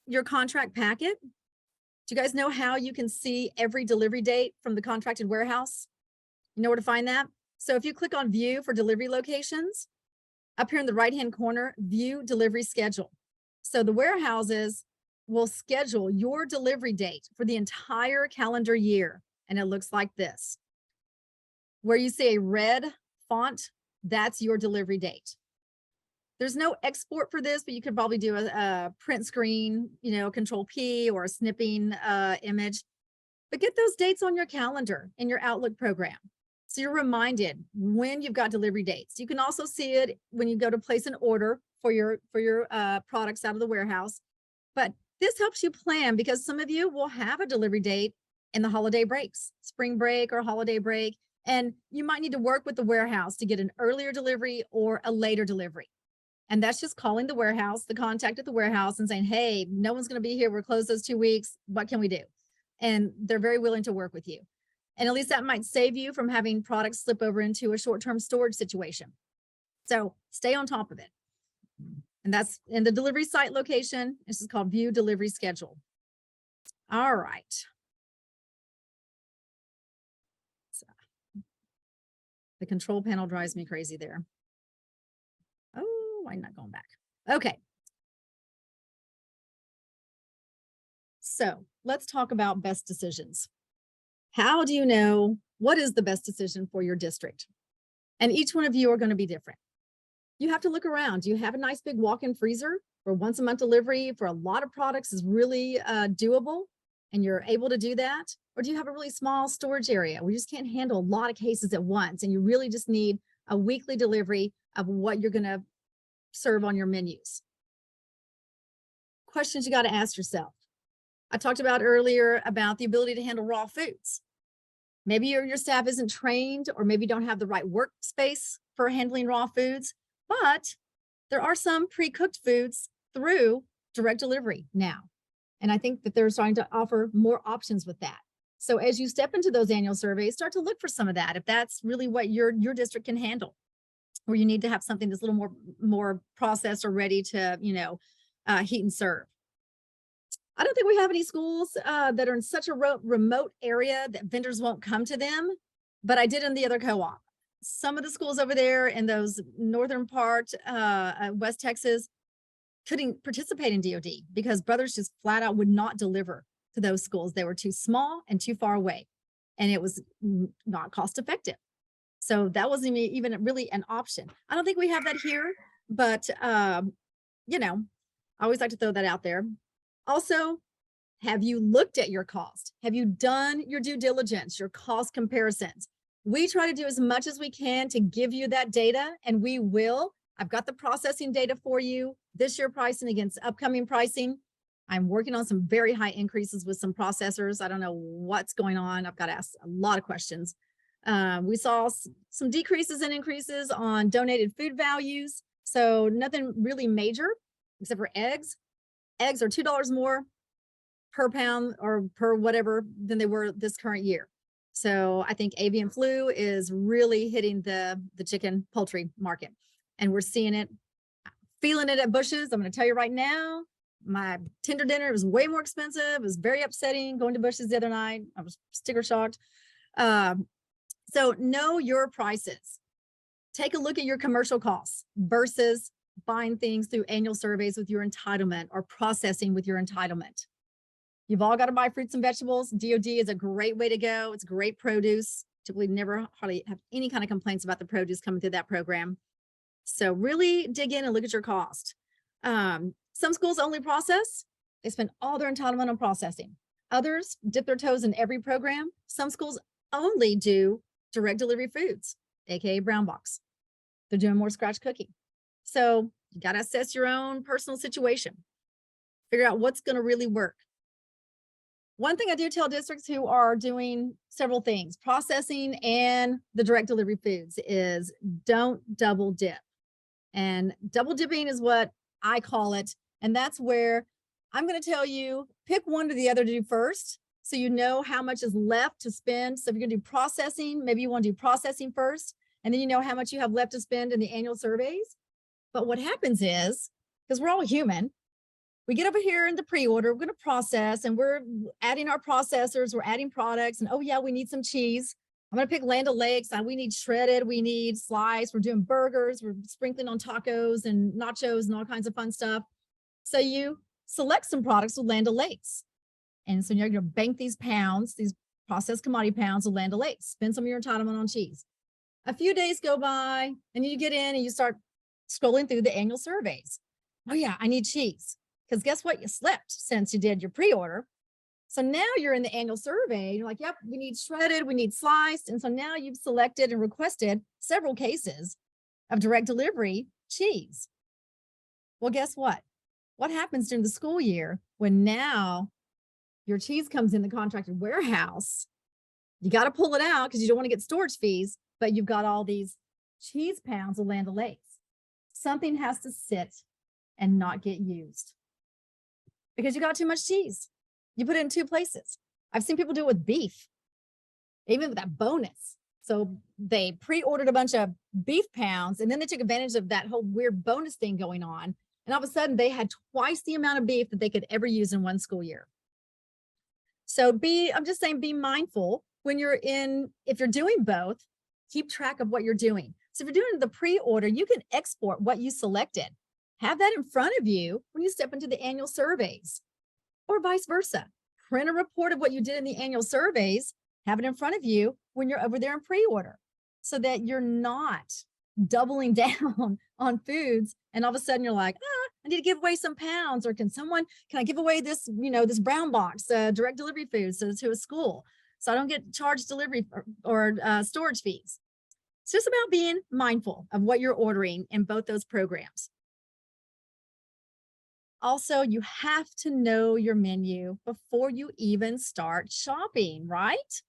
your contract packet. Do you guys know how you can see every delivery date from the contracted warehouse? You know where to find that? So if you click on view for delivery locations, Up here in the right-hand corner, view delivery schedule. So the warehouses will schedule your delivery date for the entire calendar year. And it looks like this. Where you see a red font, that's your delivery date. There's no export for this, but you could probably do a print screen, Control P or a snipping image. But get those dates on your calendar in your Outlook program, so you're reminded when you've got delivery dates. You can also see it when you go to place an order for your products out of the warehouse. But this helps you plan, because some of you will have a delivery date in the holiday breaks, spring break or holiday break, and you might need to work with the warehouse to get an earlier delivery or a later delivery. And that's just calling the warehouse, the contact at the warehouse, and saying, hey, no one's going to be here. We're closed those 2 weeks. What can we do? And they're very willing to work with you. And at least that might save you from having products slip over into a short-term storage situation. So stay on top of it. And that's in the delivery site location. This is called View Delivery Schedule. All right. So, the control panel drives me crazy there. Oh, why not going back? Okay. So let's talk about best decisions. How do you know what is the best decision for your district? And each one of you are going to be different. You have to look around. Do you have a nice big walk-in freezer where once a month delivery for a lot of products is really doable and you're able to do that? Or do you have a really small storage area where you just can't handle a lot of cases at once and you really just need a weekly delivery of what you're going to serve on your menus? Questions you got to ask yourself. I talked about earlier about the ability to handle raw foods. Maybe your staff isn't trained, or maybe don't have the right workspace for handling raw foods, but there are some pre-cooked foods through direct delivery now. And I think that they're starting to offer more options with that. So as you step into those annual surveys, start to look for some of that, if that's really what your district can handle, or you need to have something that's a little more processed or ready to, heat and serve. I don't think we have any schools that are in such a remote area that vendors won't come to them, but I did in the other co-op. Some of the schools over there in those northern part, West Texas, couldn't participate in DOD because Brothers just flat out would not deliver to those schools. They were too small and too far away, and it was not cost effective. So that wasn't even really an option. I don't think we have that here, but I always like to throw that out there. Also, have you looked at your cost? Have you done your due diligence, your cost comparisons? We try to do as much as we can to give you that data, and we will. I've got the processing data for you, this year pricing against upcoming pricing. I'm working on some very high increases with some processors. I don't know what's going on. I've got to ask a lot of questions. We saw some decreases and increases on donated food values. So nothing really major except for eggs. Eggs are $2 more per pound or per whatever than they were this current year. So I think avian flu is really hitting the chicken poultry market, and we're seeing it, feeling it at Bush's. I'm going to tell you right now, my tender dinner was way more expensive. It was very upsetting going to Bush's the other night. I was sticker shocked. So know your prices. Take a look at your commercial costs versus buying things through annual surveys with your entitlement or processing with your entitlement. You've all got to buy fruits and vegetables. DOD is a great way to go. It's great produce. Typically never hardly have any kind of complaints about the produce coming through that program. So really dig in and look at your cost. Some schools only process. They spend all their entitlement on processing. Others dip their toes in every program. Some schools only do direct delivery foods, AKA brown box. They're doing more scratch cooking. So you got to assess your own personal situation. Figure out what's going to really work. One thing I do tell districts who are doing several things, processing and the direct delivery foods, is don't double dip. And double dipping is what I call it. And that's where I'm going to tell you, pick one or the other to do first, so you know how much is left to spend. So if you're going to do processing, maybe you want to do processing first, and then you know how much you have left to spend in the annual surveys. But what happens is, because we're all human, we get over here in the pre-order, we're going to process, and we're adding our processors, we're adding products, and oh yeah, we need some cheese. I'm going to pick Land O'Lakes. We need shredded, we need sliced, we're doing burgers, we're sprinkling on tacos and nachos and all kinds of fun stuff. So you select some products with Land O'Lakes. And so you're going to bank these pounds, these processed commodity pounds of Land O'Lakes, spend some of your entitlement on cheese. A few days go by and you get in and you start scrolling through the annual surveys. Oh yeah, I need cheese. Because guess what? You slipped since you did your pre-order. So now you're in the annual survey. You're like, yep, we need shredded, we need sliced. And so now you've selected and requested several cases of direct delivery cheese. Well, guess what? What happens during the school year when now your cheese comes in the contracted warehouse? You got to pull it out because you don't want to get storage fees, but you've got all these cheese pounds of Land O'Lakes. Something has to sit and not get used because you got too much cheese. You put it in two places. I've seen people do it with beef, even with that bonus. So they pre-ordered a bunch of beef pounds and then they took advantage of that whole weird bonus thing going on. And all of a sudden they had twice the amount of beef that they could ever use in one school year. So I'm just saying, be mindful when if you're doing both, keep track of what you're doing. So if you're doing the pre-order, you can export what you selected. Have that in front of you when you step into the annual surveys. Or vice versa. Print a report of what you did in the annual surveys, have it in front of you when you're over there in pre-order so that you're not doubling down on foods. And all of a sudden you're like, I need to give away some pounds, or can I give away this, this brown box, direct delivery foods to a school so I don't get charged delivery or storage fees. It's just about being mindful of what you're ordering in both those programs. Also, you have to know your menu before you even start shopping, right?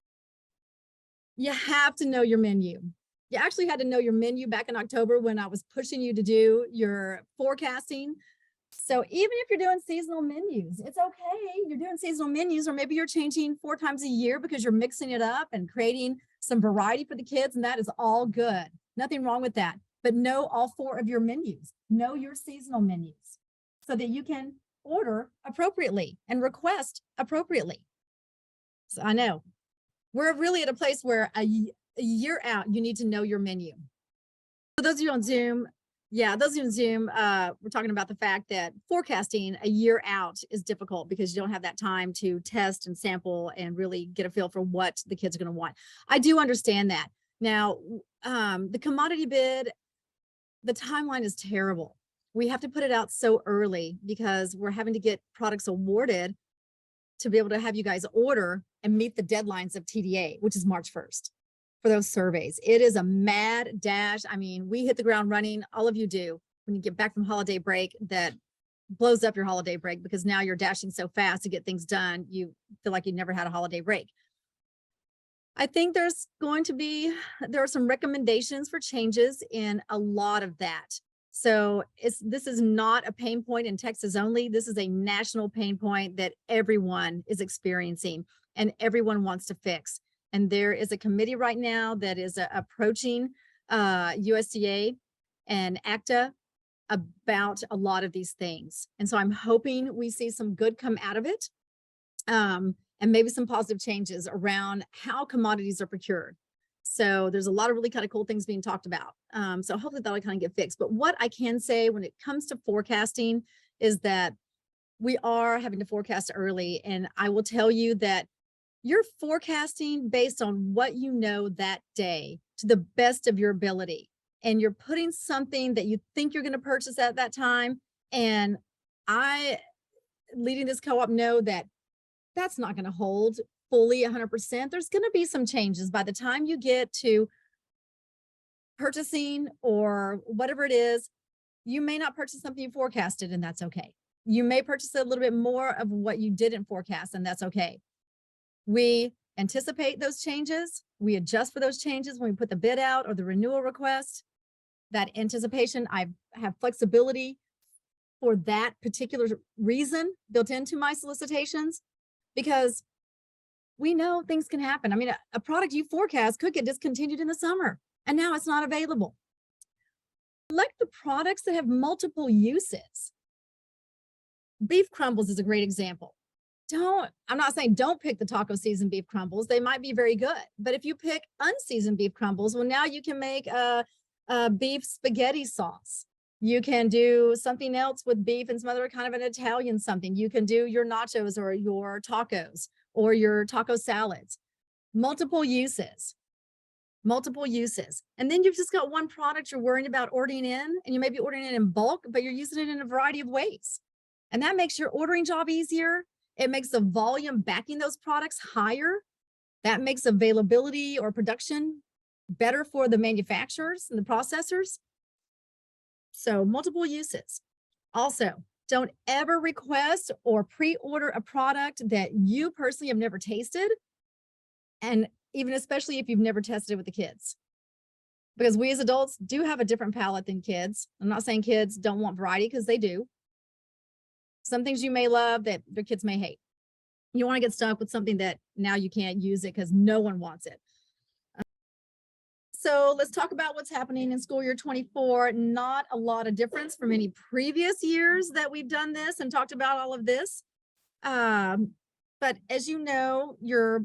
You have to know your menu. You actually had to know your menu back in October when I was pushing you to do your forecasting. So even if you're doing seasonal menus, it's okay. You're doing seasonal menus, or maybe you're changing 4 times a year because you're mixing it up and creating some variety for the kids, and that is all good. Nothing wrong with that. But know all 4 of your menus. Know your seasonal menus, so that you can order appropriately and request appropriately. So I know we're really at a place where a year out, you need to know your menu. For those of you on Zoom, we're talking about the fact that forecasting a year out is difficult because you don't have that time to test and sample and really get a feel for what the kids are going to want. I do understand that. Now, the commodity bid, the timeline is terrible. We have to put it out so early because we're having to get products awarded to be able to have you guys order and meet the deadlines of TDA, which is March 1st for those surveys. It is a mad dash. I mean, we hit the ground running. All of you do when you get back from holiday break. That blows up your holiday break because now you're dashing so fast to get things done. You feel like you never had a holiday break. I think there are some recommendations for changes in a lot of that. So this is not a pain point in Texas only. This is a national pain point that everyone is experiencing and everyone wants to fix. And there is a committee right now that is approaching USDA and ACTA about a lot of these things. And so I'm hoping we see some good come out of it, and maybe some positive changes around how commodities are procured. So there's a lot of really kind of cool things being talked about. So hopefully that'll kind of get fixed. But what I can say when it comes to forecasting is that we are having to forecast early. And I will tell you that you're forecasting based on what you know that day to the best of your ability. And you're putting something that you think you're going to purchase at that time. And I, leading this co-op, know that that's not going to hold fully 100%. There's going to be some changes by the time you get to purchasing or whatever it is. You may not purchase something you forecasted, and that's okay. You may purchase a little bit more of what you didn't forecast, and that's okay. We anticipate those changes. We adjust for those changes when we put the bid out or the renewal request. That anticipation, I have flexibility for that particular reason built into my solicitations, because we know things can happen. I mean, a product you forecast could get discontinued in the summer, and now it's not available. Select the products that have multiple uses. Beef crumbles is a great example. I'm not saying don't pick the taco seasoned beef crumbles. They might be very good, but if you pick unseasoned beef crumbles, well, now you can make a beef spaghetti sauce. You can do something else with beef and some other kind of an Italian something. You can do your nachos or your tacos or your taco salads. Multiple uses. And then you've just got one product you're worrying about ordering in, and you may be ordering it in bulk, but you're using it in a variety of ways. And that makes your ordering job easier. It makes the volume backing those products higher. That makes availability or production better for the manufacturers and the processors. So multiple uses. Also, don't ever request or pre-order a product that you personally have never tasted. And even especially if you've never tested it with the kids. Because we as adults do have a different palate than kids. I'm not saying kids don't want variety, because they do. Some things you may love that their kids may hate. You want to get stuck with something that now you can't use it because no one wants it. So let's talk about what's happening in school year 24. Not a lot of difference from any previous years that we've done this and talked about all of this. But as you know, your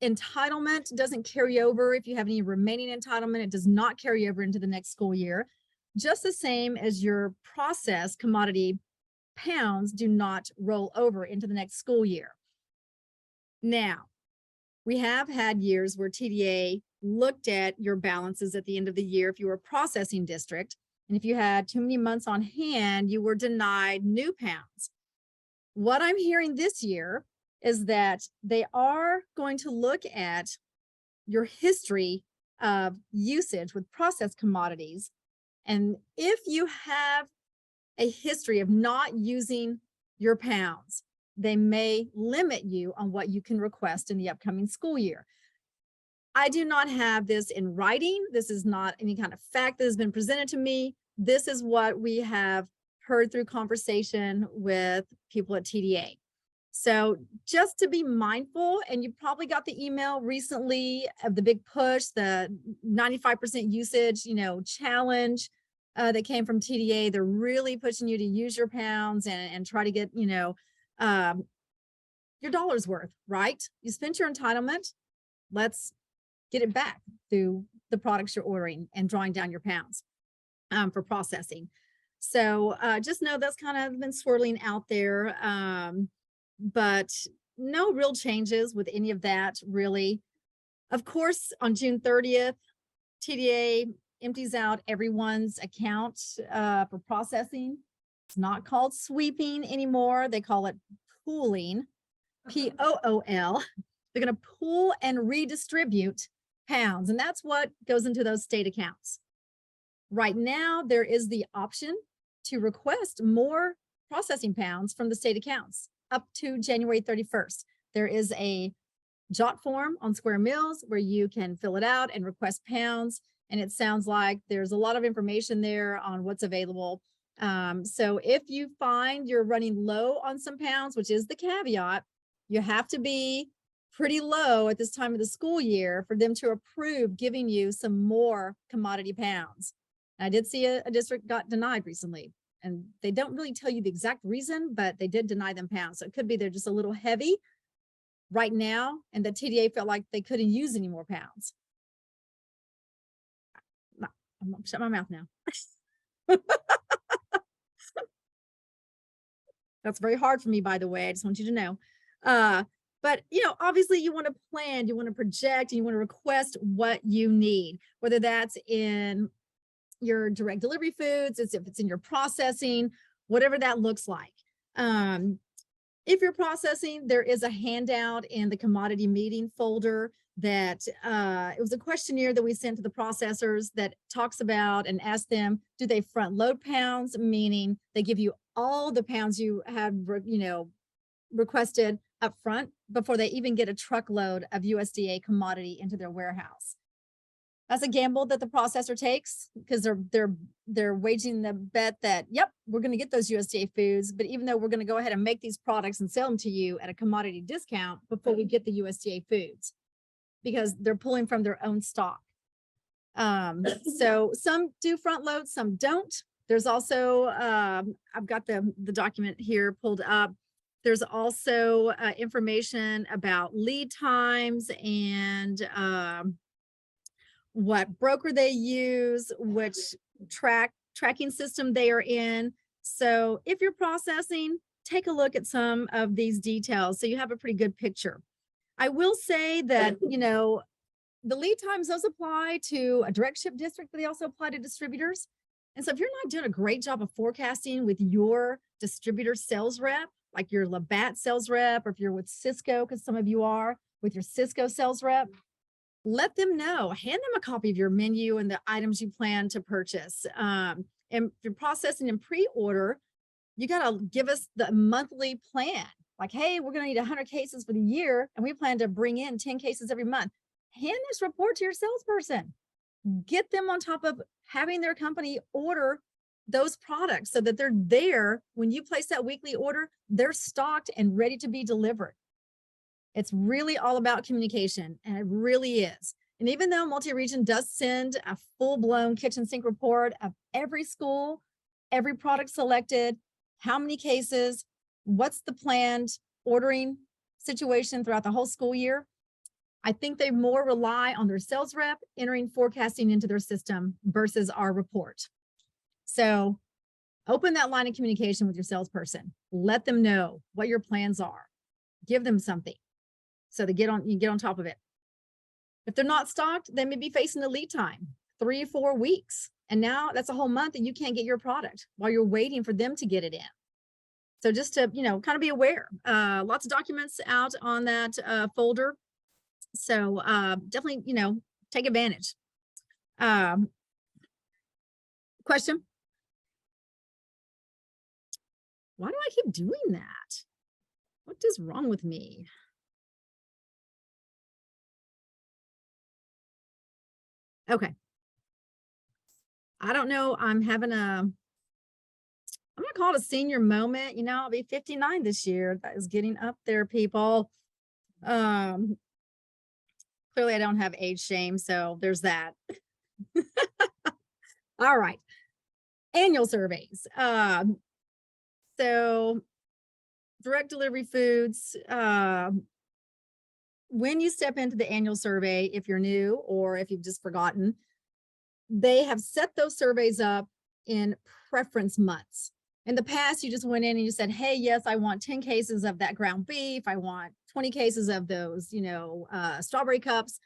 entitlement doesn't carry over. If you have any remaining entitlement, it does not carry over into the next school year. Just the same as your process commodity pounds do not roll over into the next school year. Now, we have had years where TDA looked at your balances at the end of the year if you were a processing district, and if you had too many months on hand, you were denied new pounds. What I'm hearing this year is that they are going to look at your history of usage with processed commodities. And if you have a history of not using your pounds, they may limit you on what you can request in the upcoming school year. I do not have this in writing. This is not any kind of fact that has been presented to me. This is what we have heard through conversation with people at TDA. So just to be mindful, and you probably got the email recently of the big push, the 95% usage, challenge that came from TDA. They're really pushing you to use your pounds and try to get, your dollar's worth, right? You spent your entitlement. Let's get it back through the products you're ordering and drawing down your pounds for processing. So just know that's kind of been swirling out there. But no real changes with any of that, really. Of course, on June 30th, TDA empties out everyone's account for processing. It's not called sweeping anymore. They call it pooling, P-O-O-L. They're going to pool and redistribute pounds, and that's what goes into those state accounts. Right now, there is the option to request more processing pounds from the state accounts up to January 31st. There is a jot form on Square Mills where you can fill it out and request pounds. And it sounds like there's a lot of information there on what's available. So if you find you're running low on some pounds, which is the caveat, you have to be pretty low at this time of the school year for them to approve giving you some more commodity pounds. I did see a district got denied recently. And they don't really tell you the exact reason, but they did deny them pounds. So it could be they're just a little heavy right now, and the TDA felt like they couldn't use any more pounds. I'm gonna shut my mouth now. That's very hard for me, by the way. I just want you to know. But obviously you want to plan, you want to project, and you want to request what you need, whether that's in your direct delivery foods, if it's in your processing, whatever that looks like. If you're processing, there is a handout in the commodity meeting folder that it was a questionnaire that we sent to the processors that talks about and asks them, do they front load pounds, meaning they give you all the pounds you have requested up front before they even get a truckload of USDA commodity into their warehouse. That's a gamble that the processor takes because they're waging the bet that, yep, we're going to get those USDA foods, but even though we're going to go ahead and make these products and sell them to you at a commodity discount before we get the USDA foods, because they're pulling from their own stock. So some do front load, some don't. There's also, I've got the document here pulled up. There's also information about lead times and what broker they use, which tracking system they are in. So if you're processing, take a look at some of these details so you have a pretty good picture. I will say that, you know, the lead times does apply to a direct ship district, but they also apply to distributors. And so if you're not doing a great job of forecasting with your distributor sales rep, like your Labatt sales rep, or if you're with Cisco, because some of you are with your Cisco sales rep, let them know, hand them a copy of your menu and the items you plan to purchase. And if you're processing in pre-order, you got to give us the monthly plan. Like, hey, we're going to need 100 cases for the year, and we plan to bring in 10 cases every month. Hand this report to your salesperson. Get them on top of having their company order those products so that they're there when you place that weekly order, they're stocked and ready to be delivered. It's really all about communication, and it really is. And even though multi-region does send a full-blown kitchen sink report of every school, every product selected, how many cases, what's the planned ordering situation throughout the whole school year, I think they more rely on their sales rep entering forecasting into their system versus our report. So open that line of communication with your salesperson. Let them know what your plans are. Give them something so they you get on top of it. If they're not stocked, they may be facing a lead time, 3 or 4 weeks. And now that's a whole month that you can't get your product while you're waiting for them to get it in. So just to, you know, kind of be aware, lots of documents out on that folder. So definitely, you know, take advantage. Question? Why do I keep doing that? What is wrong with me? Okay. I don't know. I'm gonna call it a senior moment. You know, I'll be 59 this year. That is getting up there, people. Clearly I don't have age shame, so there's that. All right. Annual surveys. So direct delivery foods, when you step into the annual survey, if you're new or if you've just forgotten, they have set those surveys up in preference months. In the past, you just went in and you said, hey, yes, I want 10 cases of that ground beef. I want 20 cases of those, you know, strawberry cups.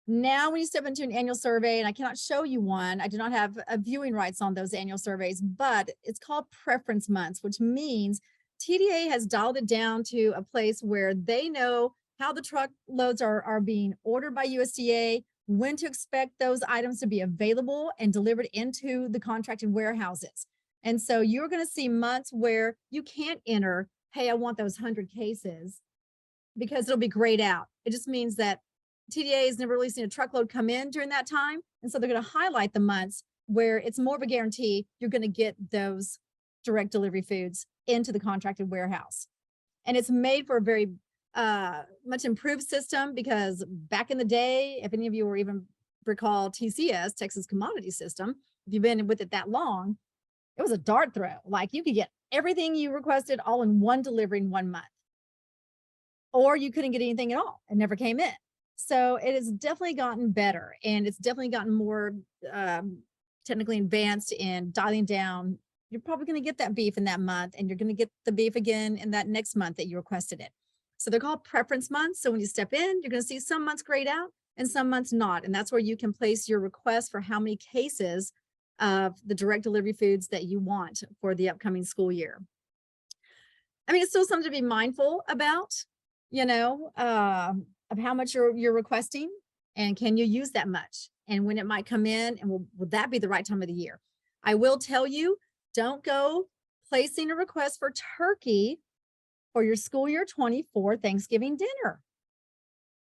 Now, when you step into an annual survey, and I cannot show you one, I do not have viewing rights on those annual surveys, but it's called preference months, which means TDA has dialed it down to a place where they know how the truckloads are being ordered by USDA, when to expect those items to be available and delivered into the contracted warehouses. And so you're going to see months where you can't enter, hey, I want those 100 cases, because it'll be grayed out. It just means that TDA has never really seen a truckload come in during that time. And so they're going to highlight the months where it's more of a guarantee you're going to get those direct delivery foods into the contracted warehouse. And it's made for a very much improved system, because back in the day, if any of you or even recall TCS, Texas Commodities System, if you've been with it that long, it was a dart throw. Like you could get everything you requested all in one delivery in 1 month, or you couldn't get anything at all. It never came in. So it has definitely gotten better, and it's definitely gotten more technically advanced in dialing down. You're probably going to get that beef in that month, and you're going to get the beef again in that next month that you requested it. So they're called preference months. So when you step in, you're going to see some months grayed out and some months not. And that's where you can place your request for how many cases of the direct delivery foods that you want for the upcoming school year. I mean, it's still something to be mindful about, you know, of how much you're requesting, and can you use that much, and when it might come in, and will that be the right time of the year? I will tell you, don't go placing a request for turkey for your school year 24 Thanksgiving dinner,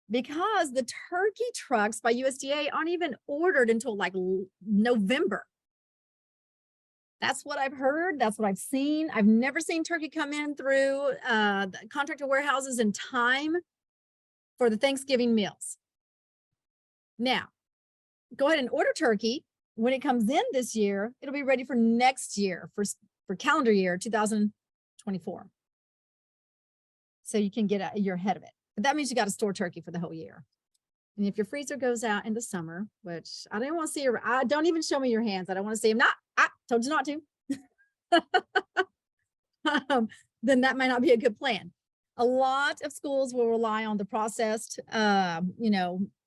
because the turkey trucks by USDA aren't even ordered until like November. That's what I've heard. That's what I've seen. I've never seen turkey come in through the contractor warehouses in time for the Thanksgiving meals. Now, go ahead and order turkey. When it comes in this year, it'll be ready for next year, for calendar year 2024. so you can get you're ahead of it. But that means you got to store turkey for the whole year. And if your freezer goes out in the summer, which I don't want to see don't even show me your hands. I don't want to see them. I told you not to. Then that might not be a good plan. A lot of schools will rely on the processed,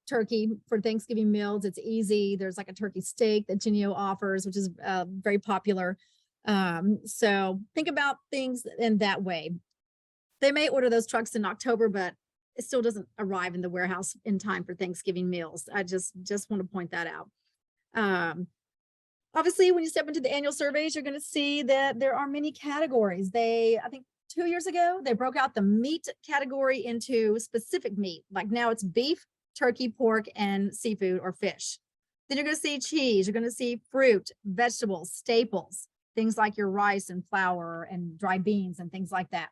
turkey for Thanksgiving meals. It's easy. There's like a turkey steak that Genio offers, which is very popular. So think about things in that way. They may order those trucks in October, but it still doesn't arrive in the warehouse in time for Thanksgiving meals. I just want to point that out. Obviously, when you step into the annual surveys, you're going to see that there are many categories. I think 2 years ago, they broke out the meat category into specific meat. Like now it's beef, turkey, pork, and seafood or fish. Then you're going to see cheese. You're going to see fruit, vegetables, staples, things like your rice and flour and dry beans and things like that.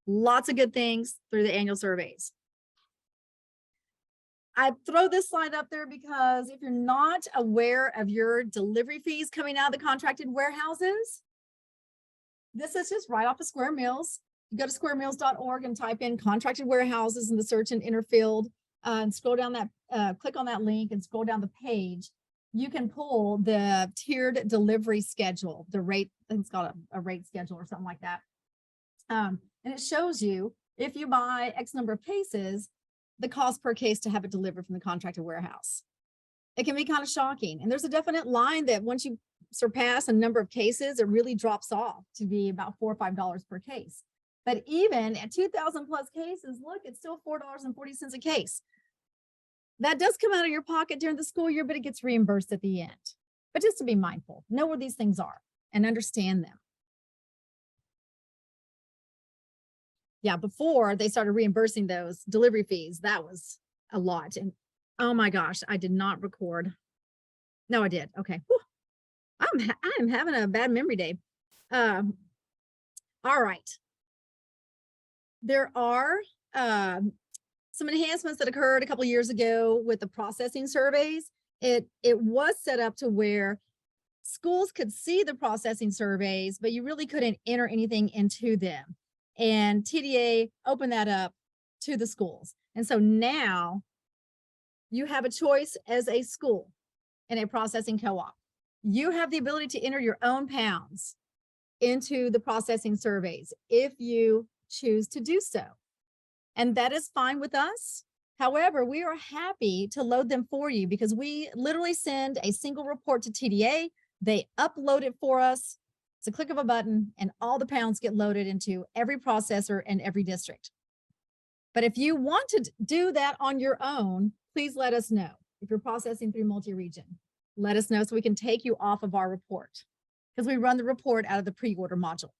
Lots of good things through the annual surveys. I throw this slide up there because if you're not aware of your delivery fees coming out of the contracted warehouses, this is just right off of Square Mills. You go to squaremills.org and type in contracted warehouses in the search and enter field and scroll down that, click on that link and scroll down the page. You can pull the tiered delivery schedule, the rate, I think it's called a rate schedule or something like that. And it shows you if you buy X number of cases, the cost per case to have it delivered from the contracted warehouse. It can be kind of shocking. And there's a definite line that once you surpass a number of cases, it really drops off to be about $4 or $5 per case. But even at 2,000 plus cases, look, it's still $4.40 a case. That does come out of your pocket during the school year, but it gets reimbursed at the end. But just to be mindful, know where these things are and understand them. Yeah, before they started reimbursing those delivery fees, that was a lot. And oh my gosh, I did not record. No, I did. Okay. Whew. I'm having a bad memory day. All right. There are some enhancements that occurred a couple of years ago with the processing surveys. It was set up to where schools could see the processing surveys, but you really couldn't enter anything into them. And TDA opened that up to the schools. And so now you have a choice as a school in a processing co-op. You have the ability to enter your own pounds into the processing surveys if you choose to do so. And that is fine with us. However, we are happy to load them for you because we literally send a single report to TDA. They upload it for us. It's a click of a button and all the pounds get loaded into every processor and every district. But if you want to do that on your own, please let us know. If you're processing through multi-region, let us know so we can take you off of our report because we run the report out of the pre-order module.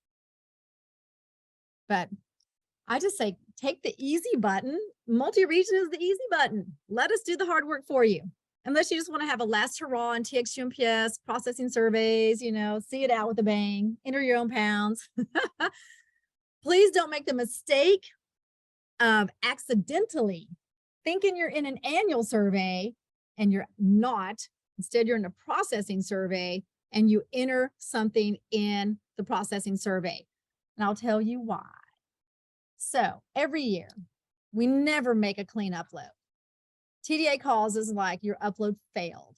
But I just say, take the easy button. Multi-region is the easy button. Let us do the hard work for you. Unless you just want to have a last hurrah on TX-UNPS, processing surveys, see it out with a bang, enter your own pounds. Please don't make the mistake of accidentally thinking you're in an annual survey and you're not. Instead, you're in a processing survey and you enter something in the processing survey. And I'll tell you why. So every year, we never make a clean upload. TDA calls us like your upload failed.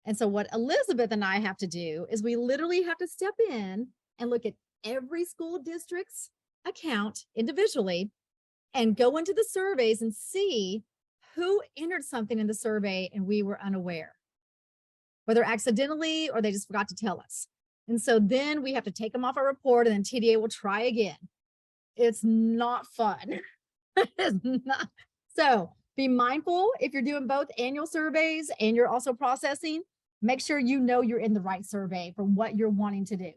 And so what Elizabeth and I have to do is we literally have to step in and look at every school district's account individually and go into the surveys and see who entered something in the survey and we were unaware, whether accidentally or they just forgot to tell us. And so then we have to take them off our report and then TDA will try again. It's not fun. It's not. So be mindful if you're doing both annual surveys and you're also processing, make sure you know you're in the right survey for what you're wanting to do.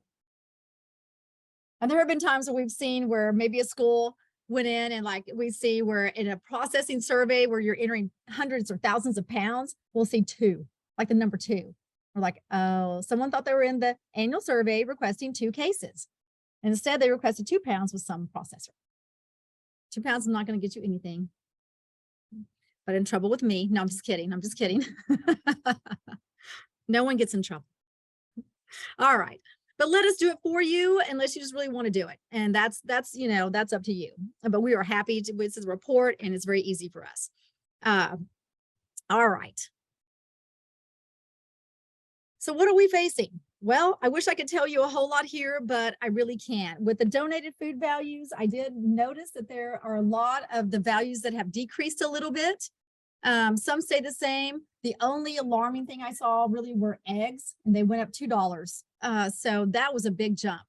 And there have been times that we've seen where maybe a school went in and like we see where in a processing survey where you're entering hundreds or thousands of pounds, we'll see 2, like the number 2. We're like, oh, someone thought they were in the annual survey requesting 2 cases. And instead they requested 2 pounds with some processor. 2 pounds is not going to get you anything. But in trouble with me. No, I'm just kidding. I'm just kidding. No one gets in trouble. All right. but let us do it for you unless you just really want to do it. And that's, you know, that's up to you. But we are happy to, this is a report and it's very easy for us. All right. So what are we facing? Well, I wish I could tell you a whole lot here, but I really can't. With the donated food values, I did notice that there are a lot of the values that have decreased a little bit. Some stay the same. The only alarming thing I saw really were eggs, and they went up $2. So that was a big jump.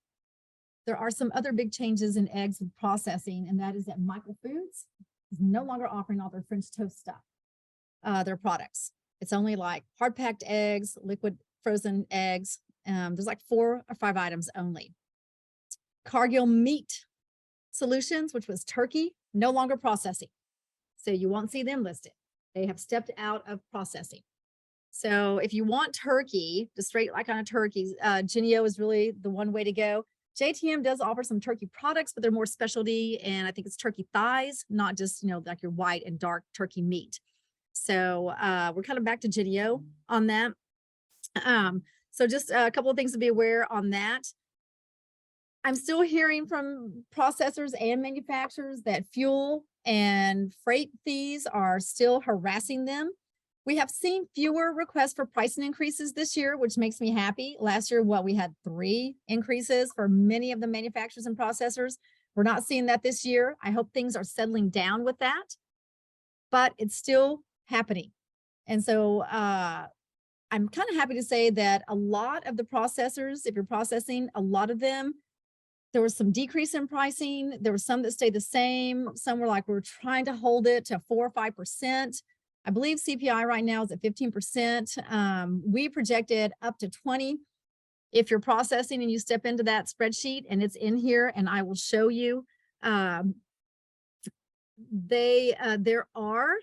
There are some other big changes in eggs and processing, and that is that Michael Foods is no longer offering all their French toast stuff, their products. It's only like hard packed eggs, liquid frozen eggs. There's like 4 or 5 items only. Cargill Meat Solutions, which was turkey, no longer processing. So you won't see them listed. They have stepped out of processing. So if you want turkey, the straight like on a turkey, Genio is really the one way to go. JTM does offer some turkey products, but they're more specialty. And I think it's turkey thighs, not just, you know, like your white and dark turkey meat. So we're kind of back to Genio on that. So just a couple of things to be aware on that. I'm still hearing from processors and manufacturers that fuel and freight fees are still harassing them. We have seen fewer requests for pricing increases this year, which makes me happy. Last year, we had 3 increases for many of the manufacturers and processors. We're not seeing that this year. I hope things are settling down with that, but it's still happening. And so, I'm kind of happy to say that a lot of the processors, if you're processing, a lot of them, there was some decrease in pricing. There were some that stayed the same. Some were like, we're trying to hold it to 4 or 5%. I believe CPI right now is at 15%. We projected up to 20. If you're processing and you step into that spreadsheet and it's in here, and I will show you, there are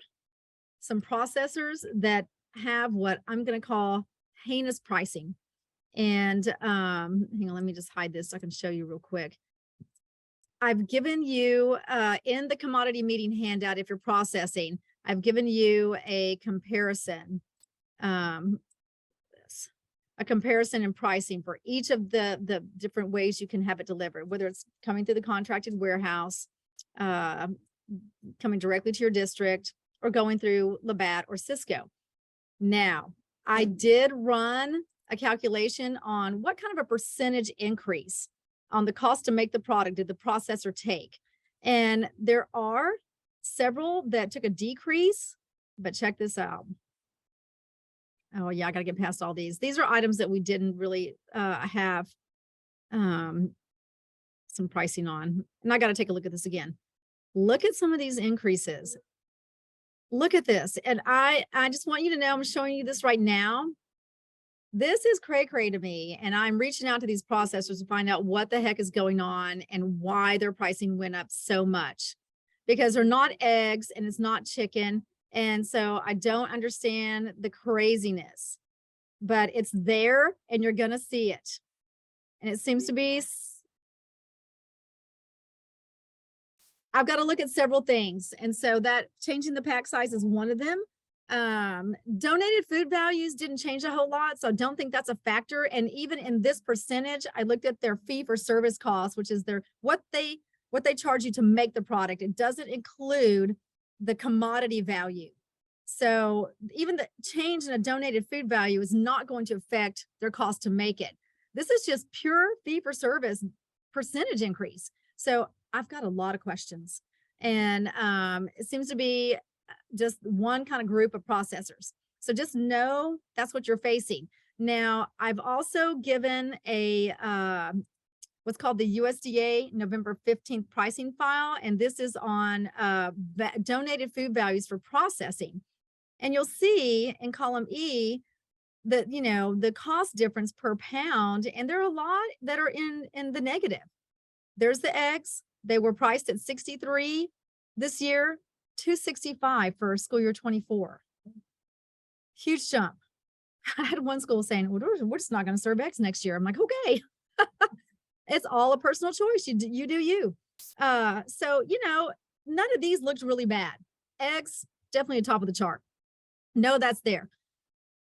some processors that have what I'm going to call heinous pricing. And hang on, let me just hide this so I can show you real quick. I've given you in the commodity meeting handout, if you're processing, I've given you a comparison, a comparison in pricing for each of the different ways you can have it delivered, whether it's coming through the contracted warehouse, coming directly to your district, or going through Labatt or Cisco. Now, I did run a calculation on what kind of a percentage increase on the cost to make the product did the processor take. And there are several that took a decrease, but check this out. Oh yeah, I gotta get past all these. These are items that we didn't really have some pricing on. And I gotta take a look at this again. Look at some of these increases. Look at this. And I just want you to know, I'm showing you this right now. This is cray-cray to me. And I'm reaching out to these processors to find out what the heck is going on and why their pricing went up so much. Because they're not eggs and it's not chicken. And so I don't understand the craziness. But it's there and you're gonna see it. And it seems to be, I've got to look at several things. And so that changing the pack size is one of them. Donated food values didn't change a whole lot. So I don't think that's a factor. And even in this percentage, I looked at their fee for service costs, which is their what they charge you to make the product. It doesn't include the commodity value. So even the change in a donated food value is not going to affect their cost to make it. This is just pure fee for service percentage increase. So I've got a lot of questions, and it seems to be just one kind of group of processors. So just know that's what you're facing. Now, I've also given a what's called the USDA November 15th pricing file, and this is on donated food values for processing. And you'll see in column E that, you know, the cost difference per pound, and there are a lot that are in the negative. There's the eggs. They were priced at 63 this year, 265 for school year 24. Huge jump. I had one school saying, well, we're just not going to serve eggs next year. I'm like, okay. It's all a personal choice. You do you. So, you know, none of these looked really bad. Eggs, definitely top of the chart. No, that's there.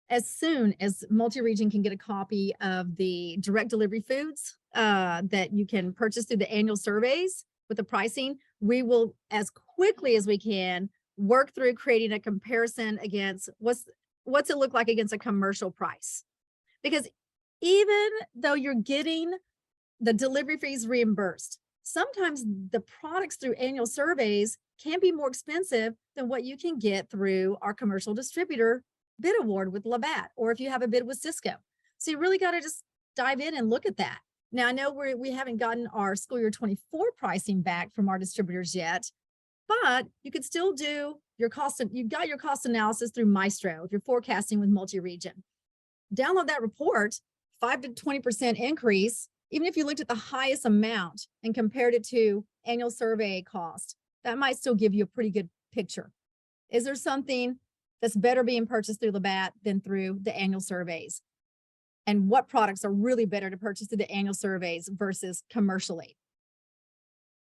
as soon as multi-region can get a copy of the direct delivery foods that you can purchase through the annual surveys with the pricing, we will, as quickly as we can, work through creating a comparison against what's it look like against a commercial price. Because even though you're getting the delivery fees reimbursed, sometimes the products through annual surveys can be more expensive than what you can get through our commercial distributor bid award with Labatt, or if you have a bid with Cisco. So you really got to just dive in and look at that. Now, I know we haven't gotten our school year 24 pricing back from our distributors yet, but you could still do your cost. You've got your cost analysis through Maestro if you're forecasting with multi-region. Download that report, 5 to 20% increase. Even if you looked at the highest amount and compared it to annual survey cost, that might still give you a pretty good picture. Is there something that's better being purchased through Labatt than through the annual surveys? And what products are really better to purchase through the annual surveys versus commercially?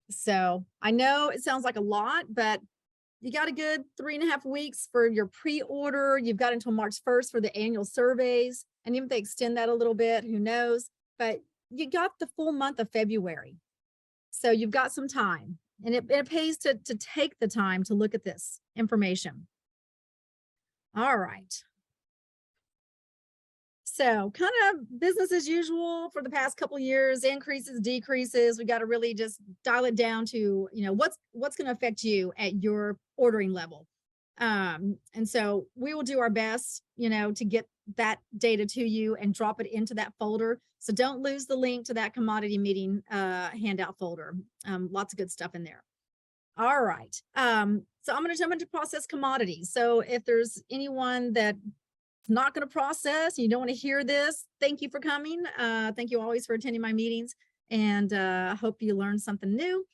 So I know it sounds like a lot, but you got a good 3.5 weeks for your pre-order. You've got until March 1st for the annual surveys. And even if they extend that a little bit, who knows? But you got the full month of February. So you've got some time. And it pays to take the time to look at this information. All right. So kind of business as usual for the past couple of years, increases, decreases. We got to really just dial it down to, what's going to affect you at your ordering level. And so we will do our best, to get that data to you and drop it into that folder. So don't lose the link to that commodity meeting handout folder. Lots of good stuff in there. All right. So I'm going to jump into process commodities. So if there's anyone that's not going to process, you don't want to hear this, thank you for coming. Thank you always for attending my meetings, and hope you learned something new.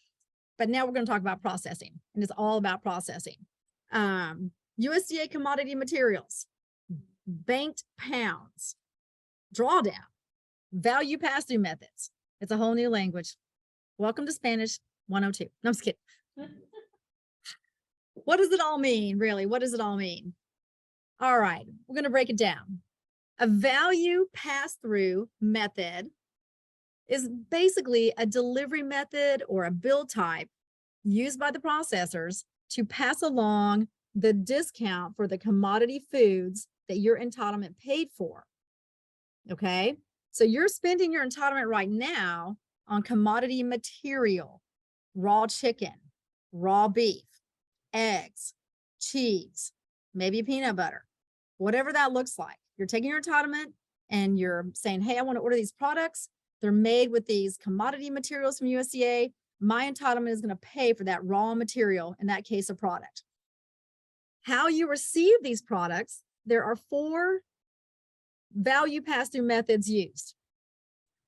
But now we're going to talk about processing, and it's all about processing. USDA commodity materials, banked pounds, drawdown, value pass-through methods. It's a whole new language. Welcome to Spanish 102. No, I'm just kidding. What does it all mean, really? What does it all mean? All right, we're going to break it down. A value pass-through method is basically a delivery method or a bill type used by the processors to pass along the discount for the commodity foods that your entitlement paid for. Okay, so you're spending your entitlement right now on commodity material, raw chicken, raw beef, eggs, cheese, maybe peanut butter, whatever that looks like. You're taking your entitlement and you're saying, hey, I want to order these products. They're made with these commodity materials from USDA. My entitlement is going to pay for that raw material, in that case, a product. How you receive these products, there are 4 value pass-through methods used.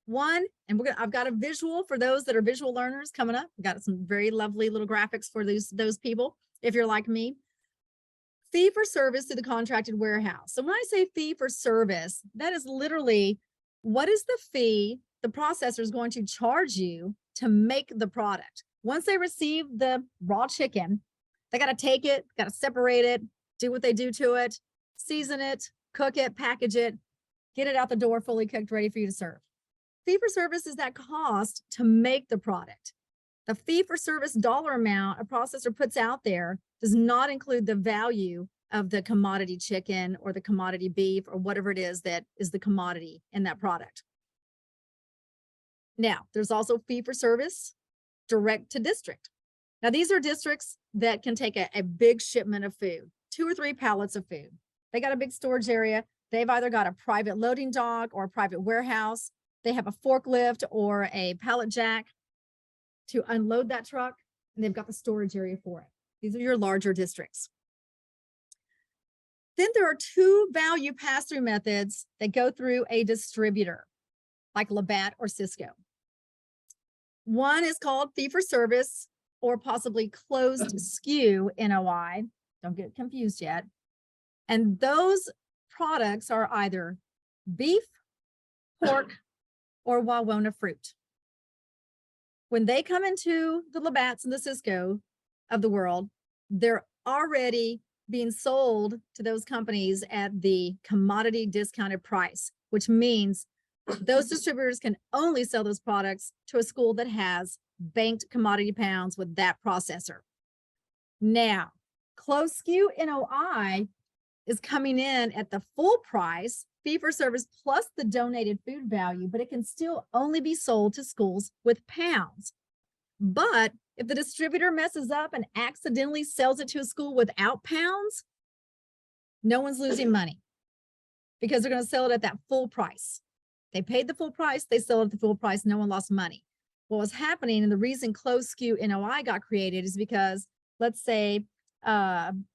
One, and I've got a visual for those that are visual learners coming up. I've got some very lovely little graphics for those people, if you're like me. Fee for service to the contracted warehouse. So when I say fee for service, that is literally what is the fee the processor is going to charge you to make the product. Once they receive the raw chicken, they got to take it, got to separate it, do what they do to it, season it, cook it, package it, get it out the door fully cooked, ready for you to serve. Fee for service is that cost to make the product. The fee for service dollar amount a processor puts out there does not include the value of the commodity chicken or the commodity beef or whatever it is that is the commodity in that product. Now, there's also fee for service direct to district. Now, these are districts that can take a big shipment of food, 2 or 3 pallets of food. They got a big storage area. They've either got a private loading dock or a private warehouse. They have a forklift or a pallet jack to unload that truck, and they've got the storage area for it. These are your larger districts. Then there are 2 value pass-through methods that go through a distributor, like Labatt or Cisco. One is called fee for service or possibly closed SKU NOI. Don't get confused yet. And those products are either beef, pork, or Wawona fruit. When they come into the Labatts and the Cisco of the world, they're already being sold to those companies at the commodity discounted price, which means those distributors can only sell those products to a school that has banked commodity pounds with that processor. Now, closed SKU NOI is coming in at the full price, fee for service plus the donated food value, but it can still only be sold to schools with pounds. But if the distributor messes up and accidentally sells it to a school without pounds, no one's losing money because they're going to sell it at that full price. They paid the full price, they sell it at the full price, no one lost money. What was happening, and the reason closed SKU NOI got created is because, let's say, Don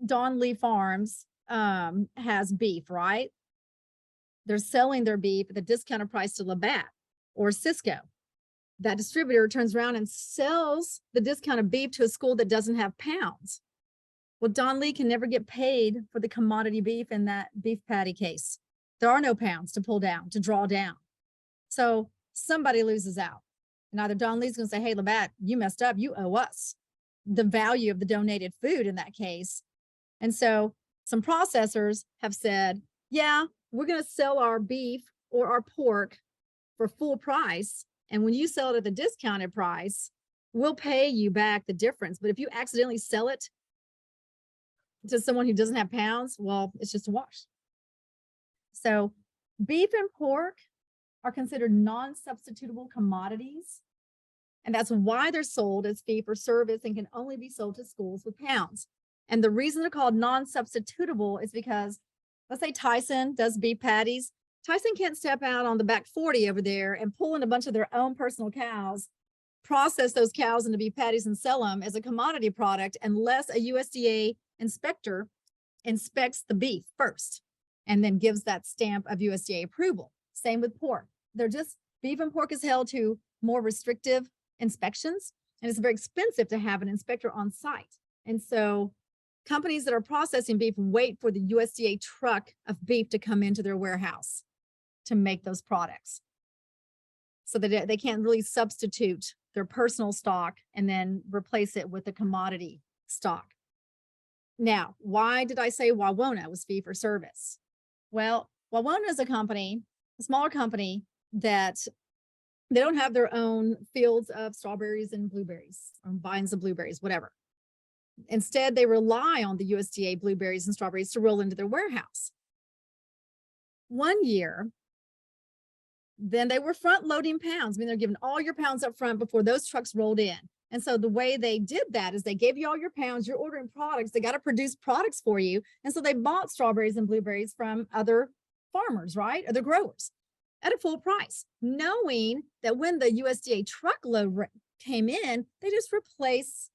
Lee Farms has beef, right? They're selling their beef at the discounted price to Labatt or Cisco. That distributor turns around and sells the discounted beef to a school that doesn't have pounds. Well, Don Lee can never get paid for the commodity beef in that beef patty case. There are no pounds to pull down, to draw down. So somebody loses out. And either Don Lee's going to say, hey, Labatt, you messed up. You owe us the value of the donated food in that case. And so some processors have said, yeah, we're going to sell our beef or our pork for full price. And when you sell it at the discounted price, we'll pay you back the difference. But if you accidentally sell it to someone who doesn't have pounds, well, it's just a wash. So beef and pork are considered non-substitutable commodities. And that's why they're sold as fee for service and can only be sold to schools with pounds. And the reason they're called non-substitutable is because, let's say Tyson does beef patties. Tyson can't step out on the back 40 over there and pull in a bunch of their own personal cows, process those cows into beef patties and sell them as a commodity product unless a USDA inspector inspects the beef first and then gives that stamp of USDA approval. Same with pork. They're just, beef and pork is held to more restrictive inspections, and it's very expensive to have an inspector on site. And so companies that are processing beef wait for the USDA truck of beef to come into their warehouse to make those products. So that they can't really substitute their personal stock and then replace it with a commodity stock. Now, why did I say Wawona was fee for service? Well, Wawona is a company, a smaller company that they don't have their own fields of strawberries and blueberries or vines of blueberries, whatever. Instead, they rely on the USDA blueberries and strawberries to roll into their warehouse. One year, then they were front loading pounds. I mean, they're giving all your pounds up front before those trucks rolled in. And so the way they did that is they gave you all your pounds, you're ordering products, they got to produce products for you. And so they bought strawberries and blueberries from other farmers, right? Other growers at a full price, knowing that when the USDA truckload came in, they just replaced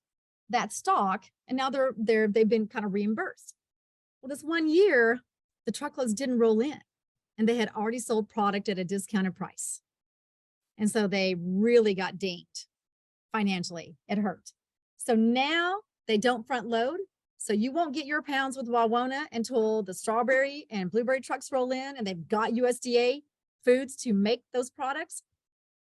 that stock. And now they've been kind of reimbursed. Well, this one year, the truckloads didn't roll in and they had already sold product at a discounted price. And so they really got dinged financially. It hurt. So now they don't front load. So you won't get your pounds with Wawona until the strawberry and blueberry trucks roll in and they've got USDA foods to make those products.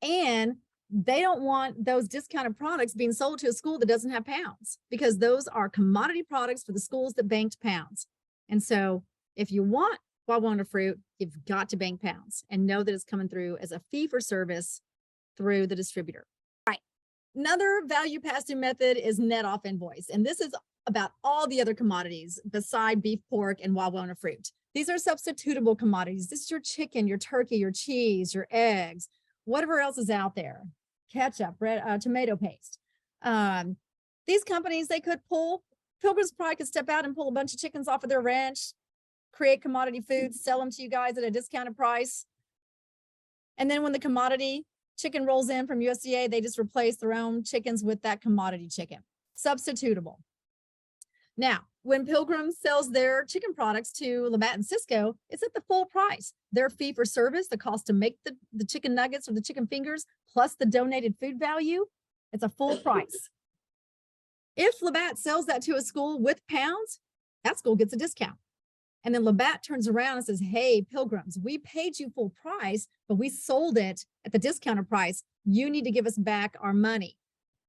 And they don't want those discounted products being sold to a school that doesn't have pounds because those are commodity products for the schools that banked pounds. And so if you want Wawona fruit, you've got to bank pounds and know that it's coming through as a fee for service through the distributor. All right. Another value pass-through method is net off invoice. And this is about all the other commodities beside beef, pork, and Wawona fruit. These are substitutable commodities. This is your chicken, your turkey, your cheese, your eggs, whatever else is out there, ketchup, bread, tomato paste. These companies, they could pull, Pilgrim's probably could step out and pull a bunch of chickens off of their ranch, create commodity foods, sell them to you guys at a discounted price. And then when the commodity chicken rolls in from USDA, they just replace their own chickens with that commodity chicken. Substitutable. Now, when Pilgrim sells their chicken products to Labatt and Cisco, it's at the full price. Their fee for service, the cost to make the chicken nuggets or the chicken fingers, plus the donated food value, it's a full price. If Labatt sells that to a school with pounds, that school gets a discount. And then Labatt turns around and says, hey, Pilgrims, we paid you full price, but we sold it at the discounted price. You need to give us back our money.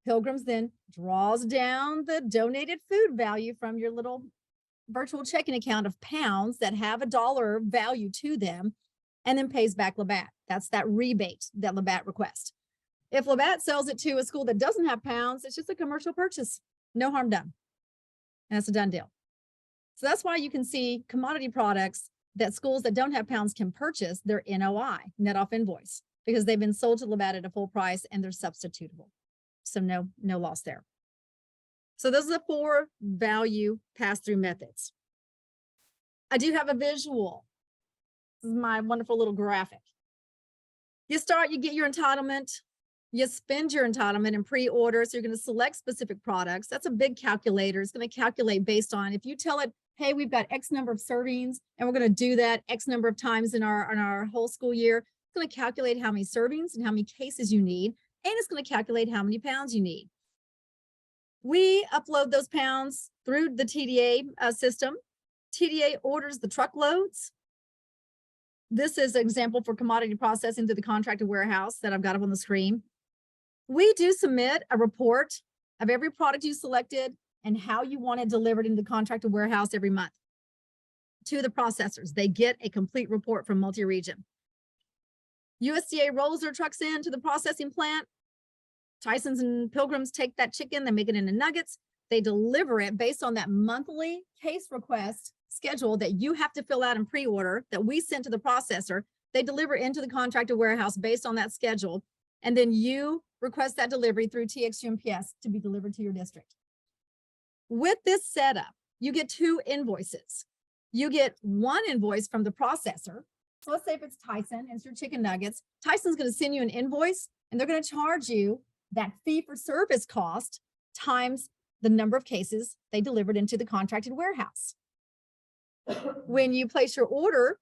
Pilgrims then draws down the donated food value from your little virtual checking account of pounds that have a dollar value to them, and then pays back Labatt. That's that rebate that Labatt requests. If Labatt sells it to a school that doesn't have pounds, it's just a commercial purchase. No harm done. And it's a done deal. So that's why you can see commodity products that schools that don't have pounds can purchase, their NOI, net off invoice, because they've been sold to Labatt at a full price and they're substitutable. So no loss there. So those are the 4 value pass-through methods. I do have a visual. This is my wonderful little graphic. You get your entitlement, you spend your entitlement in pre-order. So you're going to select specific products. That's a big calculator. It's going to calculate based on, if you tell it, hey, we've got X number of servings and we're going to do that X number of times in our whole school year, it's going to calculate how many servings and how many cases you need. And it's going to calculate how many pounds you need. We upload those pounds through the TDA system. TDA orders the truckloads. This is an example for commodity processing through the contracted warehouse that I've got up on the screen. We do submit a report of every product you selected and how you want it delivered into the contracted warehouse every month to the processors. They get a complete report from multi-region. USDA rolls their trucks into the processing plant. Tyson's and Pilgrims take that chicken, they make it into nuggets. They deliver it based on that monthly case request schedule that you have to fill out in pre-order that we sent to the processor. They deliver into the contracted warehouse based on that schedule. And then you request that delivery through TX-UNPS to be delivered to your district. With this setup, you get 2 invoices. You get one invoice from the processor. So let's say if it's Tyson and it's your chicken nuggets, Tyson's going to send you an invoice and they're going to charge you that fee for service cost times the number of cases they delivered into the contracted warehouse. When you place your order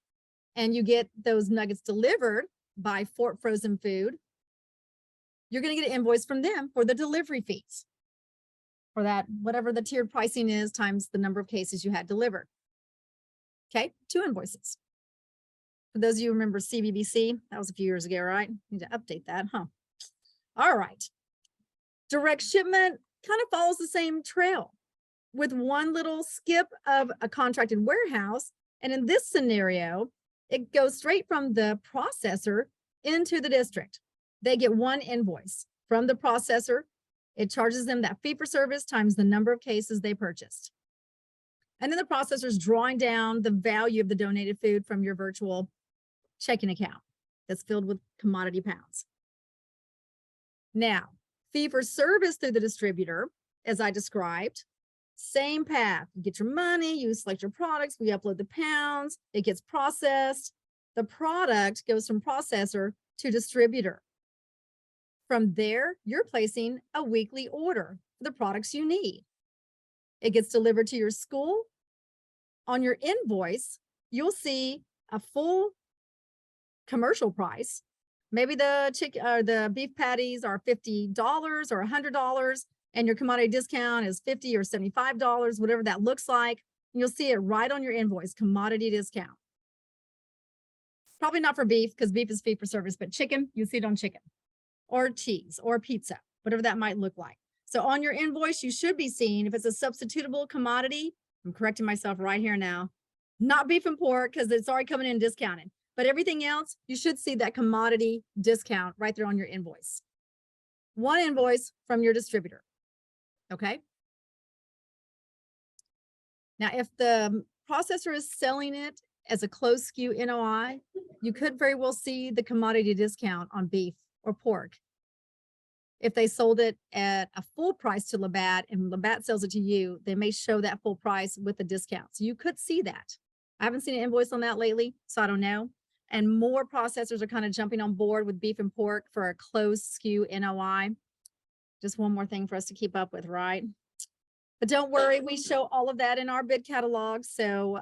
and you get those nuggets delivered by Fort Frozen Food, you're going to get an invoice from them for the delivery fees for that, whatever the tiered pricing is times the number of cases you had delivered. Okay, 2 invoices. For those of you who remember CBBC, that was a few years ago, right? Need to update that, huh? All right. Direct shipment kind of follows the same trail with one little skip of a contracted warehouse. And in this scenario, it goes straight from the processor into the district. They get one invoice from the processor. It charges them that fee for service times the number of cases they purchased. And then the processor's drawing down the value of the donated food from your virtual checking account that's filled with commodity pounds. Now, fee for service through the distributor, as I described, same path. You get your money, you select your products, we upload the pounds, it gets processed. The product goes from processor to distributor. From there, you're placing a weekly order for the products you need. It gets delivered to your school. On your invoice, you'll see a full commercial price. Maybe the beef patties are $50 or $100, and your commodity discount is $50 or $75, whatever that looks like. You'll see it right on your invoice, commodity discount. Probably not for beef because beef is fee for service, but chicken, you see it on chicken or cheese or pizza, whatever that might look like. So on your invoice, you should be seeing if it's a substitutable commodity. I'm correcting myself right here now, not beef and pork because it's already coming in discounted. But everything else, you should see that commodity discount right there on your invoice. One invoice from your distributor, okay? Now, if the processor is selling it as a closed SKU NOI, you could very well see the commodity discount on beef or pork. If they sold it at a full price to Labatt and Labatt sells it to you, they may show that full price with the discount. So you could see that. I haven't seen an invoice on that lately, so I don't know. And more processors are kind of jumping on board with beef and pork for a closed SKU NOI. Just one more thing for us to keep up with, right? But don't worry, we show all of that in our bid catalog, so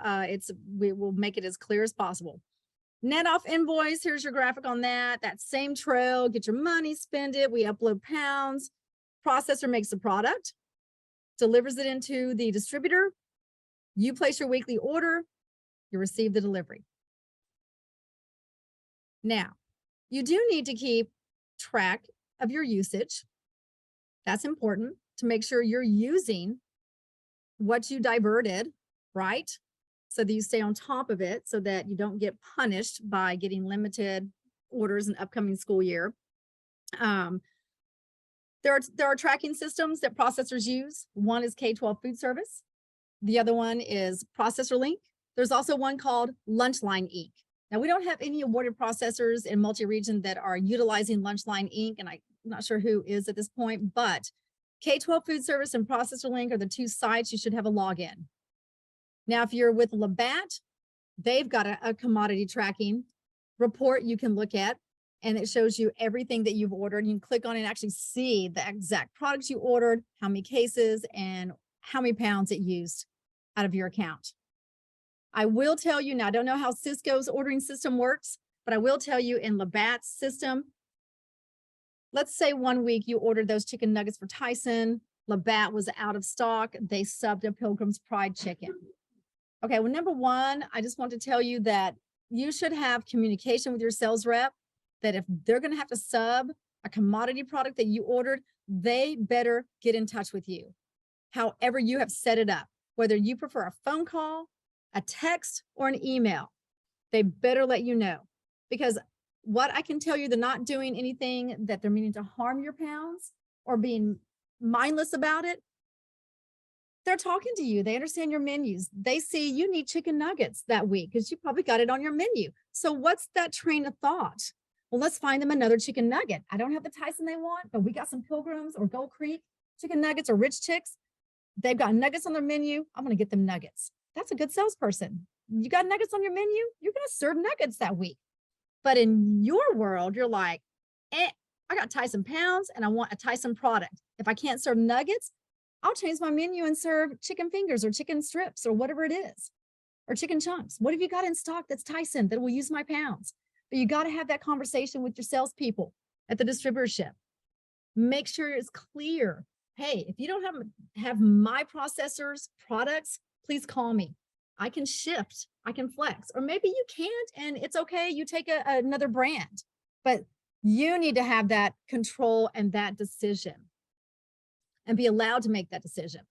we will make it as clear as possible. Net off invoice, here's your graphic on that. That same trail, get your money, spend it. We upload pounds. Processor makes the product, delivers it into the distributor. You place your weekly order, you receive the delivery. Now, you do need to keep track of your usage. That's important to make sure you're using what you diverted right? So that you stay on top of it so that you don't get punished by getting limited orders in upcoming school year. There are tracking systems that processors use. One is K-12 food service. The other one is ProcessorLink. There's also one called Lunchline Inc. Now, we don't have any awarded processors in multi-region that are utilizing Lunchline Inc., and I'm not sure who is at this point, but K-12 food service and ProcessorLink are the two sites you should have a login. Now, if you're with Labatt, they've got a commodity tracking report you can look at, and it shows you everything that you've ordered. You can click on it and actually see the exact products you ordered, how many cases, and how many pounds it used out of your account. I will tell you, now I don't know how Cisco's ordering system works, but I will tell you in Labatt's system, let's say 1 week you ordered those chicken nuggets for Tyson, Labatt was out of stock, they subbed a Pilgrim's Pride chicken. Okay, well, number one, I just want to tell you that you should have communication with your sales rep that if they're going to have to sub a commodity product that you ordered, they better get in touch with you. However you have set it up, whether you prefer a phone call, a text, or an email, they better let you know. Because what I can tell you, they're not doing anything that they're meaning to harm your pounds or being mindless about it. They're talking to you. They understand your menus. They see you need chicken nuggets that week because you probably got it on your menu. So what's that train of thought? Well, let's find them another chicken nugget. I don't have the Tyson they want, but we got some Pilgrims or Gold Creek chicken nuggets or Rich Chicks. They've got nuggets on their menu. I'm going to get them nuggets. That's a good salesperson. You got nuggets on your menu, you're going to serve nuggets that week. But in your world, you're like, I got Tyson pounds and I want a Tyson product. If I can't serve nuggets, I'll change my menu and serve chicken fingers or chicken strips or whatever it is, or chicken chunks. What have you got in stock that's Tyson that will use my pounds? But you got to have that conversation with your salespeople at the distributorship. Make sure it's clear. Hey, if you don't have my processor's products, please call me. I can shift, I can flex, or maybe you can't and it's okay. You take another brand, but you need to have that control and that decision and be allowed to make that decision.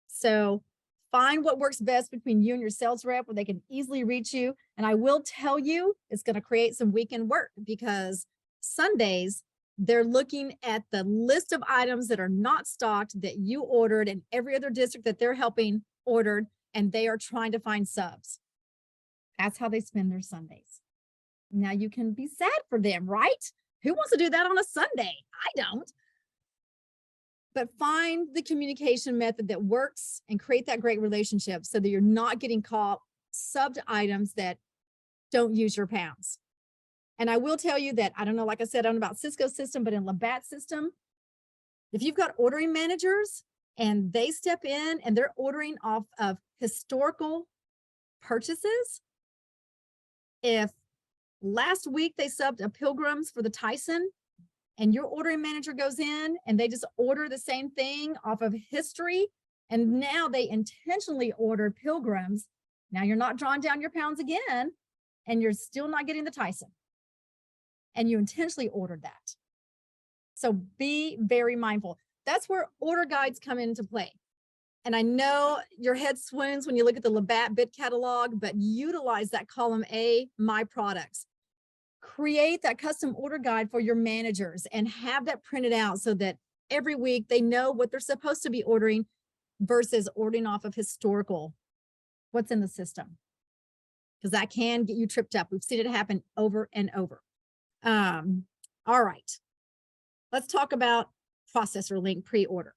So find what works best between you and your sales rep where they can easily reach you. And I will tell you, it's going to create some weekend work because Sundays, they're looking at the list of items that are not stocked that you ordered and every other district that they're helping ordered, and they are trying to find subs. That's how they spend their Sundays. Now you can be sad for them, right? Who wants to do that on a Sunday? I don't. But find the communication method that works and create that great relationship so that you're not getting caught subbed items that don't use your pounds. And I will tell you that, I don't know, like I said, I don't know about Cisco's system, but in Labatt's system, if you've got ordering managers and they step in and they're ordering off of historical purchases, if last week they subbed a Pilgrims for the Tyson and your ordering manager goes in and they just order the same thing off of history, and now they intentionally ordered Pilgrims, now you're not drawing down your pounds again, and you're still not getting the Tyson. And you intentionally ordered that. So be very mindful. That's where order guides come into play. And I know your head swoons when you look at the Labatt bid catalog, but utilize that column A, my products. Create that custom order guide for your managers and have that printed out so that every week they know what they're supposed to be ordering versus ordering off of historical, what's in the system. Because that can get you tripped up. We've seen it happen over and over. All right, let's talk about ProcessorLink Pre-Order.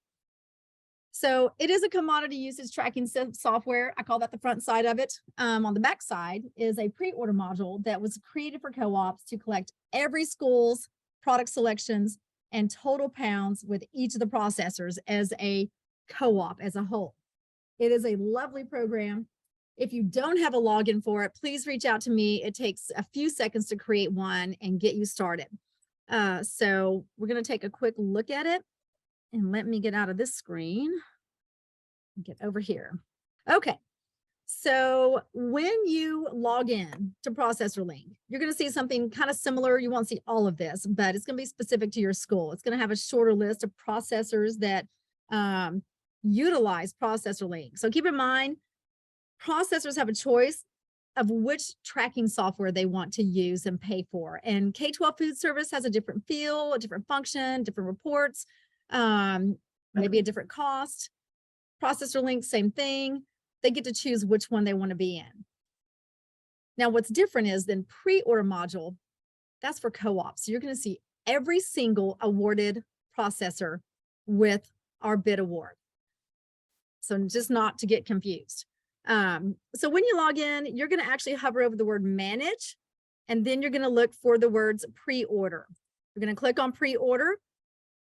So it is a commodity usage tracking software. I call that the front side of it. On the back side is a pre-order module that was created for co-ops to collect every school's product selections and total pounds with each of the processors as a co-op as a whole. It is a lovely program. If you don't have a login for it, please reach out to me. It takes a few seconds to create one and get you started. So we're going to take a quick look at it. And let me get out of this screen, get over here. Okay, so when you log in to ProcessorLink, you're going to see something kind of similar. You won't see all of this, but it's going to be specific to your school. It's going to have a shorter list of processors that utilize ProcessorLink. So keep in mind, processors have a choice of which tracking software they want to use and pay for. And K-12 food service has a different feel, a different function, different reports, maybe a different cost. ProcessorLink, same thing. They get to choose which one they want to be in. Now, what's different is then pre-order module, that's for co-ops. So you're going to see every single awarded processor with our bid award. So just not to get confused. So when you log in, you're going to actually hover over the word manage, and then you're going to look for the words pre-order. You're going to click on pre-order.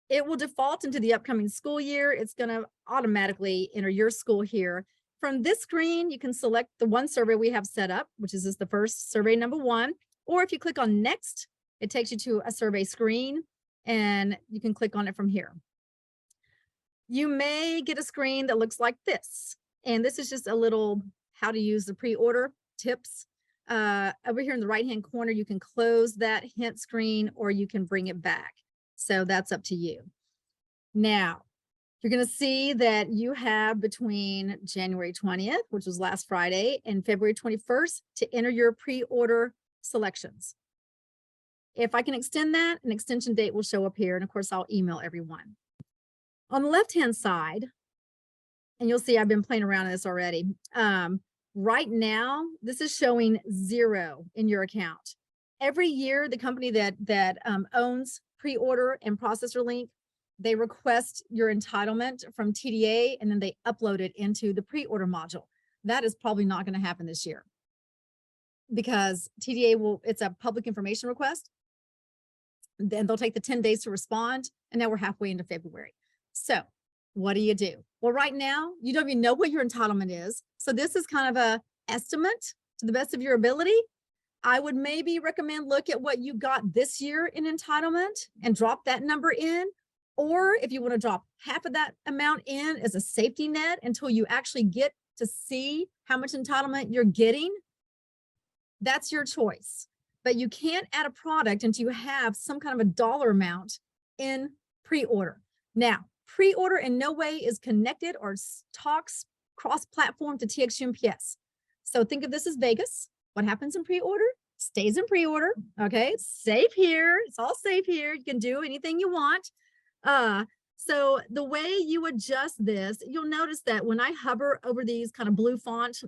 It will default into the upcoming school year. It's going to automatically enter your school here. From this screen, you can select the one survey we have set up, which is the first survey number 1. Or if you click on next, it takes you to a survey screen and you can click on it from here. You may get a screen that looks like this. And this is just a little how to use the pre-order tips. Over here in the right-hand corner, you can close that hint screen or you can bring it back. So that's up to you. Now, you're going to see that you have between January 20th, which was last Friday, and February 21st to enter your pre-order selections. If I can extend that, an extension date will show up here. And of course, I'll email everyone. On the left-hand side, and you'll see I've been playing around with this already. Right now, this is showing 0 in your account. Every year, the company that owns pre-order and ProcessorLink, they request your entitlement from TDA and then they upload it into the pre-order module. That is probably not going to happen this year because TDA it's a public information request. Then they'll take the 10 days to respond. And now we're halfway into February. So what do? Well, right now, you don't even know what your entitlement is. So this is kind of a estimate to the best of your ability. I would maybe recommend look at what you got this year in entitlement and drop that number in. Or if you want to drop half of that amount in as a safety net until you actually get to see how much entitlement you're getting, that's your choice. But you can't add a product until you have some kind of a dollar amount in pre-order. Now, pre-order in no way is connected or talks cross-platform to TX-UNPS. So think of this as Vegas. What happens in pre-order stays in pre-order. Okay, it's safe here. It's all safe here. You can do anything you want. So the way you adjust this, you'll notice that when I hover over these kind of blue font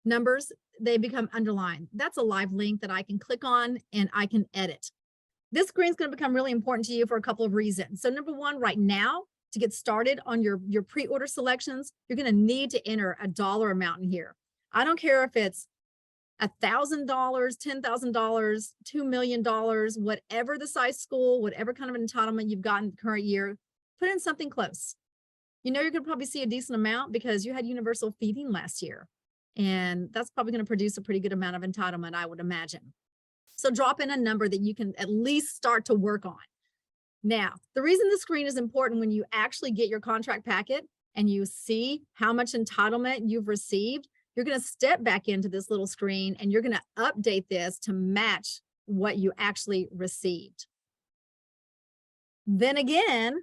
numbers, they become underlined. That's a live link that I can click on and I can edit. This screen is going to become really important to you for a couple of reasons. So number one, right now, to get started on your pre-order selections, you're going to need to enter a dollar amount in here. I don't care if it's $1,000, $10,000, $2 million, whatever the size school, whatever kind of entitlement you've gotten the current year, put in something close. You know, you're going to probably see a decent amount because you had universal feeding last year. And that's probably going to produce a pretty good amount of entitlement, I would imagine. So drop in a number that you can at least start to work on. Now, the reason the screen is important when you actually get your contract packet and you see how much entitlement you've received, you're going to step back into this little screen and you're going to update this to match what you actually received. Then again,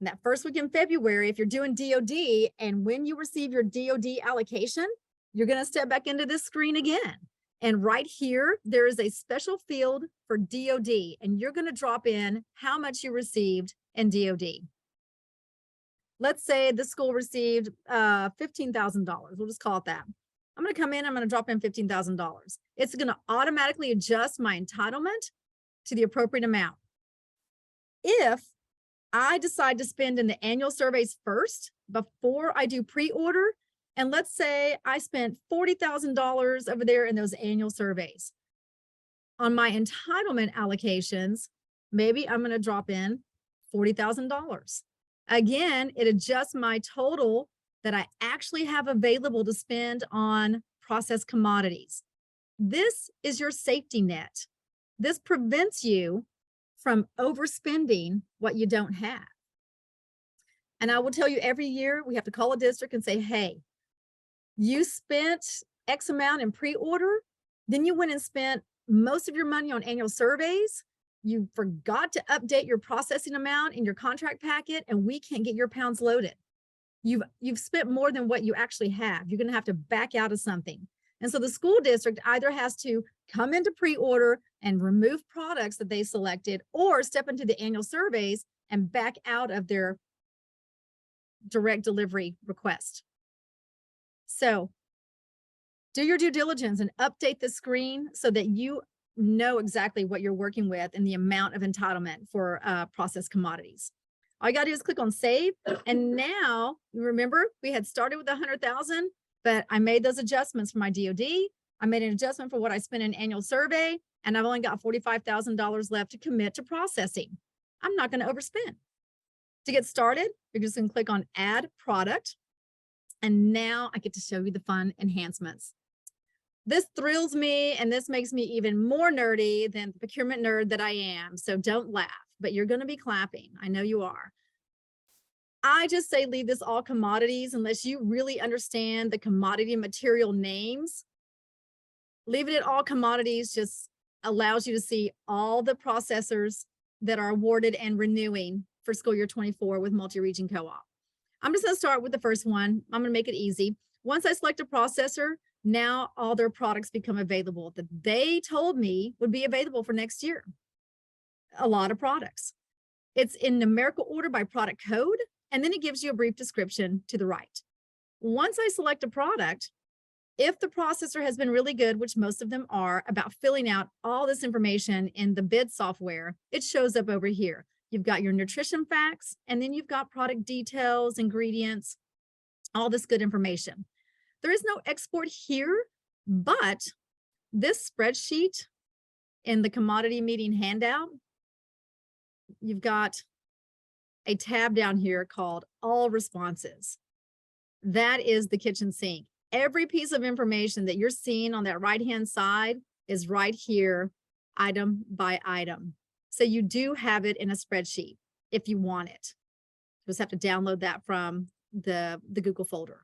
that first week in February, if you're doing DOD and when you receive your DOD allocation, you're going to step back into this screen again. And right here, there is a special field for DOD, and you're going to drop in how much you received in DOD. Let's say the school received $15,000. We'll just call it that. I'm going to come in, I'm going to drop in $15,000. It's going to automatically adjust my entitlement to the appropriate amount. If I decide to spend in the annual surveys first before I do pre-order, and let's say I spent $40,000 over there in those annual surveys. On my entitlement allocations, maybe I'm going to drop in $40,000. Again, it adjusts my total that I actually have available to spend on processed commodities. This is your safety net. This prevents you from overspending what you don't have. And I will tell you every year we have to call a district and say, hey, you spent X amount in pre-order, then you went and spent most of your money on annual surveys. You forgot to update your processing amount in your contract packet, and we can't get your pounds loaded. you've spent more than what you actually have. You're going to have to back out of something. And so the school district either has to come into pre-order and remove products that they selected, or step into the annual surveys and back out of their direct delivery request. So do your due diligence and update the screen so that you know exactly what you're working with and the amount of entitlement for processed commodities. All you gotta do is click on save. And now, remember, we had started with 100,000, but I made those adjustments for my DOD. I made an adjustment for what I spent in annual survey, and I've only got $45,000 left to commit to processing. I'm not gonna overspend. To get started, you're just gonna click on add product. And now I get to show you the fun enhancements. This thrills me, and this makes me even more nerdy than the procurement nerd that I am. So don't laugh, but you're going to be clapping. I know you are. I just say leave this all commodities unless you really understand the commodity material names. Leaving it all commodities just allows you to see all the processors that are awarded and renewing for school year 24 with multi-region co-op. I'm just going to start with the first one. I'm going to make it easy. Once I select a processor, now all their products become available that they told me would be available for next year. A lot of products. It's in numerical order by product code, and then it gives you a brief description to the right. Once I select a product, if the processor has been really good, which most of them are, about filling out all this information in the bid software, it shows up over here. You've got your nutrition facts, and then you've got product details, ingredients, all this good information. There is no export here, but this spreadsheet in the commodity meeting handout, you've got a tab down here called All Responses. That is the kitchen sink. Every piece of information that you're seeing on that right-hand side is right here, item by item. So you do have it in a spreadsheet if you want it. You just have to download that from the Google folder.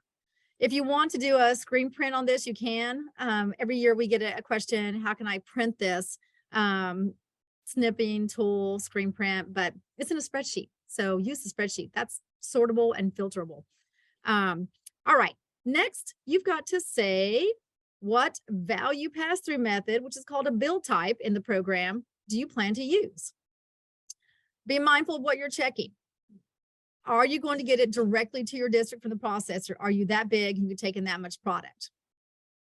If you want to do a screen print on this, you can. Every year we get a question, how can I print this? Snipping tool, screen print, but it's in a spreadsheet. So use the spreadsheet. That's sortable and filterable. All right, next you've got to say what value pass-through method, which is called a bill type in the program, do you plan to use? Be mindful of what you're checking. Are you going to get it directly to your district from the processor? Are you that big and you're taking that much product?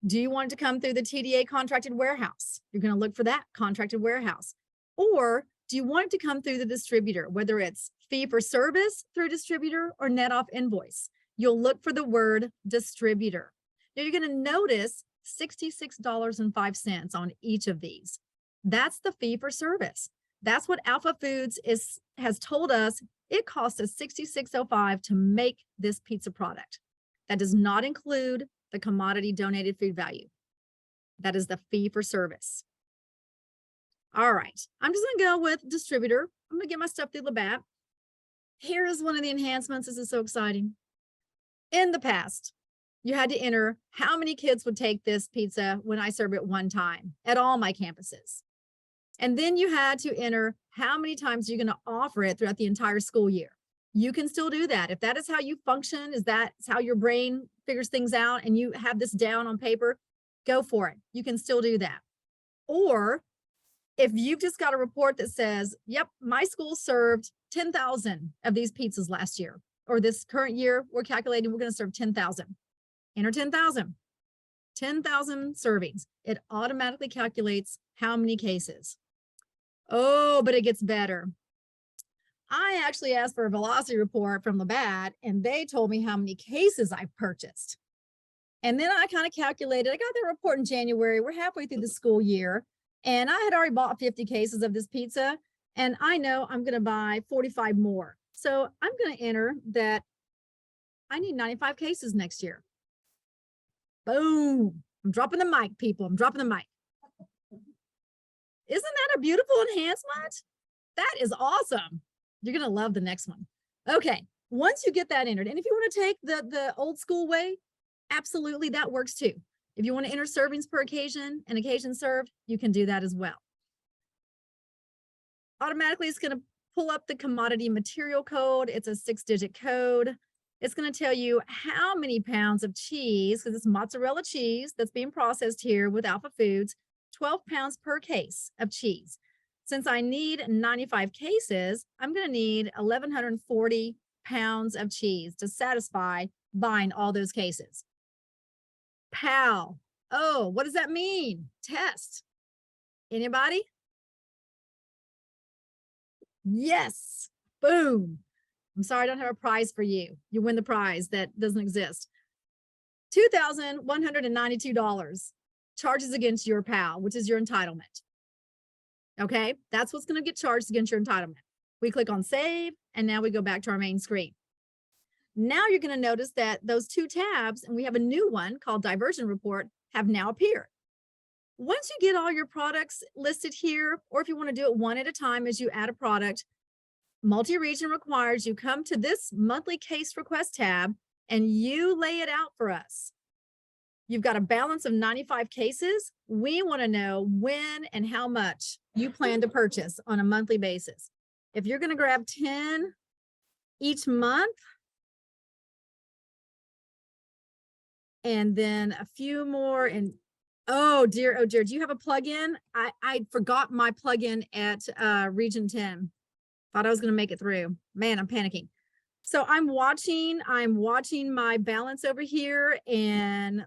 Do you want it to come through the TDA contracted warehouse? You're going to look for that contracted warehouse. Or do you want it to come through the distributor, whether it's fee for service through distributor or net off invoice? You'll look for the word distributor. Now you're going to notice $66.05 on each of these. That's the fee for service. That's what Alpha Foods has told us. It costs us $66.05 to make this pizza product. That does not include the commodity donated food value. That is the fee for service. All right, I'm just gonna go with distributor. I'm gonna get my stuff through Labatt. Here is one of the enhancements. This is so exciting. In the past, you had to enter how many kids would take this pizza when I serve it one time at all my campuses. And then you had to enter how many times you're going to offer it throughout the entire school year. You can still do that. If that is how you function, is that's how your brain figures things out and you have this down on paper, go for it. You can still do that. Or if you've just got a report that says, yep, my school served 10,000 of these pizzas last year, or this current year, we're calculating we're going to serve 10,000. Enter 10,000. 10,000 servings. It automatically calculates how many cases. Oh, but it gets better. I actually asked for a velocity report from Labatt, and they told me how many cases I purchased. And then I kind of calculated, I got the report in January. We're halfway through the school year, and I had already bought 50 cases of this pizza, and I know I'm going to buy 45 more. So I'm going to enter that I need 95 cases next year. Boom. I'm dropping the mic, people. I'm dropping the mic. Isn't that a beautiful enhancement? That is awesome. You're going to love the next one. Okay. Once you get that entered, and if you want to take the old school way, absolutely, that works too. If you want to enter servings per occasion and occasion served, you can do that as well. Automatically, it's going to pull up the commodity material code. It's a 6-digit code. It's going to tell you how many pounds of cheese, because it's mozzarella cheese that's being processed here with Alpha Foods, 12 pounds per case of cheese. Since I need 95 cases, I'm going to need 1,140 pounds of cheese to satisfy buying all those cases. PAL. Oh, what does that mean? Test. Anybody? Yes. Boom. I'm sorry, I don't have a prize for you. You win the prize that doesn't exist. $2,192 charges against your PAL, which is your entitlement. Okay, that's what's going to get charged against your entitlement. We click on save, and now we go back to our main screen. Now you're going to notice that those two tabs, and we have a new one called Diversion Report, have now appeared. Once you get all your products listed here, or if you want to do it one at a time as you add a product, multi-region requires you come to this monthly case request tab and you lay it out for us. You've got a balance of 95 cases. We want to know when and how much you plan to purchase on a monthly basis. If you're going to grab 10 each month, and then a few more, and oh dear, do you have a plugin? I forgot my plugin at region 10. Thought I was going to make it through. Man, I'm panicking. So I'm watching my balance over here, and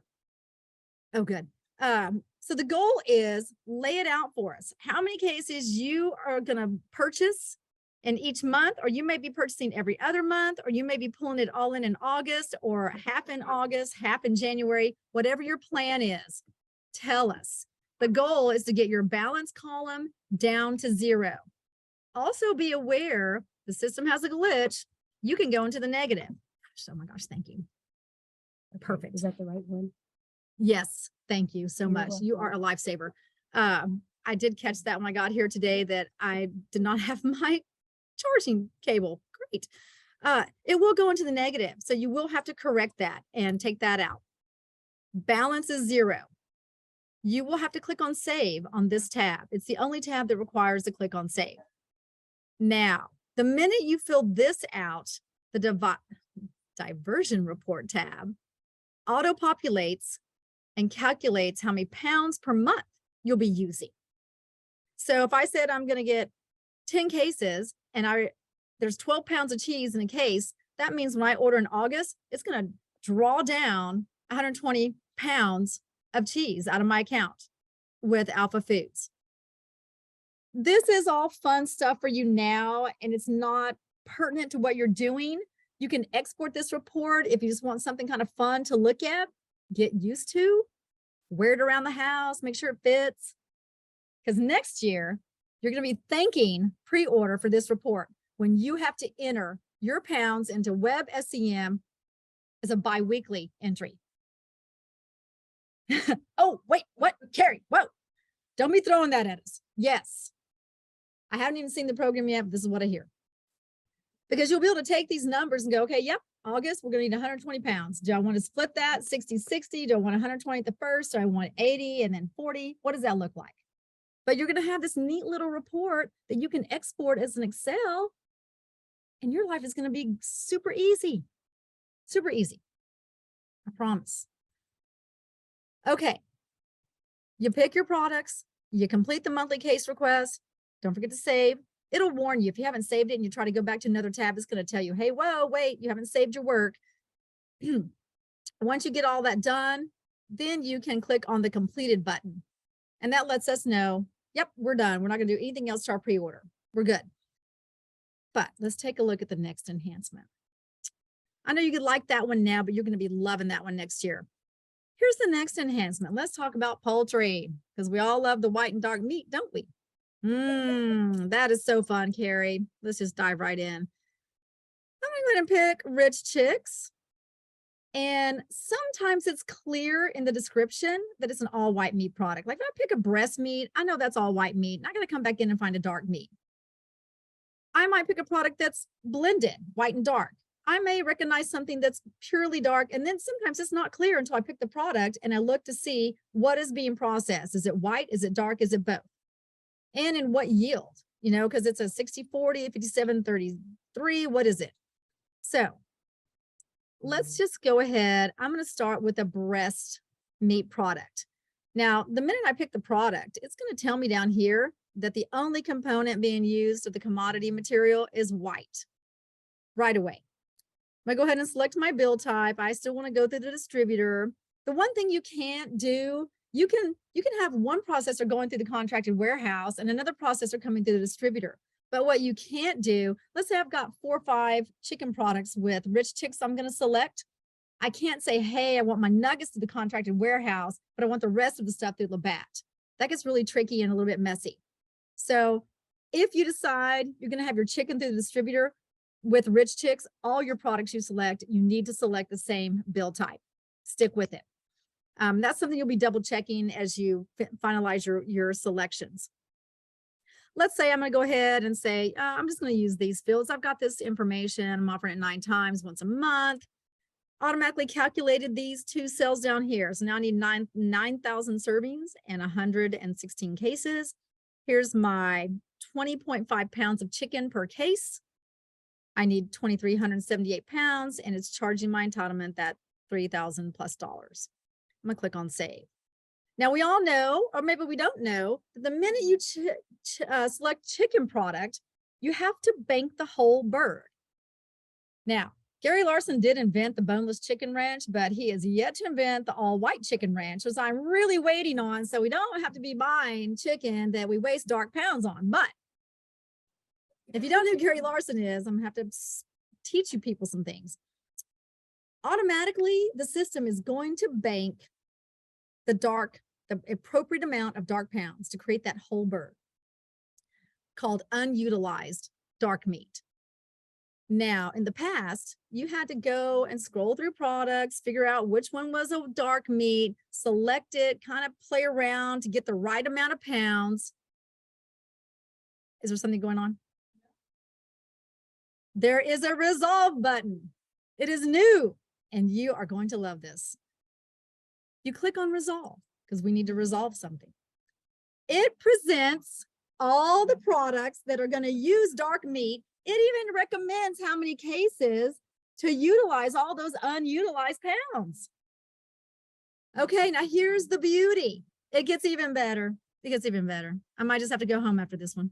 oh, good. So the goal is lay it out for us. How many cases you are going to purchase in each month, or you may be purchasing every other month, or you may be pulling it all in August, or half in August, half in January, whatever your plan is, tell us. The goal is to get your balance column down to 0. Also be aware the system has a glitch. You can go into the negative. Oh my gosh, thank you. Perfect. Is that the right one? Yes, thank you so You're much. You are welcome. a lifesaver. I did catch that when I got here today that I did not have my charging cable. Great. It will go into the negative, so you will have to correct that and take that out. Balance is 0. You will have to click on save on this tab. It's the only tab that requires to click on save. Now, the minute you fill this out, the diversion report tab auto-populates and calculates how many pounds per month you'll be using. So if I said I'm going to get 10 cases and there's 12 pounds of cheese in a case, that means when I order in August, it's going to draw down 120 pounds of cheese out of my account with Alpha Foods. This is all fun stuff for you now, and it's not pertinent to what you're doing. You can export this report if you just want something kind of fun to look at, get used to, wear it around the house, make sure it fits. Because next year, you're going to be thanking Pre-Order for this report when you have to enter your pounds into Web SCM as a biweekly entry. Oh, wait, what? Keri, whoa. Don't be throwing that at us. Yes. I haven't even seen the program yet, but this is what I hear. Because you'll be able to take these numbers and go, okay, yep, August, we're going to need 120 pounds. Do I want to split that 60-60? Do I want 120 at the first? Do I want 80 and then 40? What does that look like? But you're going to have this neat little report that you can export as an Excel, and your life is going to be super easy. Super easy. I promise. Okay. You pick your products, you complete the monthly case request. Don't forget to save. It'll warn you if you haven't saved it and you try to go back to another tab, it's going to tell you, hey, whoa, wait, you haven't saved your work. Once you get all that done, then you can click on the completed button. And that lets us know, yep, we're done. We're not going to do anything else to our pre-order. We're good. But let's take a look at the next enhancement. I know you could like that one now, but you're going to be loving that one next year. Here's the next enhancement. Let's talk about poultry, because we all love the white and dark meat, don't we? That is so fun, Keri. Let's just dive right in. I'm going to pick rich chicks. And sometimes it's clear in the description that it's an all white meat product. Like if I pick a breast meat, I know that's all white meat. Not going to come back in and find a dark meat. I might pick a product that's blended, white and dark. I may recognize something that's purely dark. And then sometimes it's not clear until I pick the product and I look to see what is being processed. Is it white? Is it dark? Is it both? And in what yield, because it's a 60-40, 57-33, what is it? So let's just go ahead. I'm going to start with a breast meat product. Now, the minute I pick the product, it's going to tell me down here that the only component being used of the commodity material is white right away. I'm going to go ahead and select my bill type. I still want to go through the distributor. The one thing you can't do, you can have one processor going through the contracted warehouse and another processor coming through the distributor. But what you can't do, let's say I've got 4 or 5 chicken products with rich chicks I'm going to select. I can't say, hey, I want my nuggets to the contracted warehouse, but I want the rest of the stuff through Labatt. That gets really tricky and a little bit messy. So if you decide you're going to have your chicken through the distributor with rich chicks, all your products you select, you need to select the same bill type. Stick with it. That's something you'll be double checking as you finalize your selections. Let's say I'm going to go ahead and say, I'm just going to use these fields. I've got this information. I'm offering it 9 times once a month. Automatically calculated these 2 cells down here. So now I need 9,000 servings and 116 cases. Here's my 20.5 pounds of chicken per case. I need 2,378 pounds, and it's charging my entitlement that $3,000+ plus. I'm going to click on save. Now we all know, or maybe we don't know, that the minute you select chicken product, you have to bank the whole bird. Now, Gary Larson did invent the boneless chicken ranch, but he has yet to invent the all white chicken ranch, which I'm really waiting on. So we don't have to be buying chicken that we waste dark pounds on. But if you don't know who Gary Larson is, I'm gonna have to teach you people some things. Automatically, the system is going to bank the appropriate amount of dark pounds to create that whole bird, called unutilized dark meat. Now, in the past, you had to go and scroll through products, figure out which one was a dark meat, select it, kind of play around to get the right amount of pounds. Is there something going on? There is a resolve button. It is new, and you are going to love this. You click on resolve because we need to resolve something. It presents all the products that are going to use dark meat. It even recommends how many cases to utilize all those unutilized pounds. Okay, now here's the beauty. It gets even better. It gets even better. I might just have to go home after this one.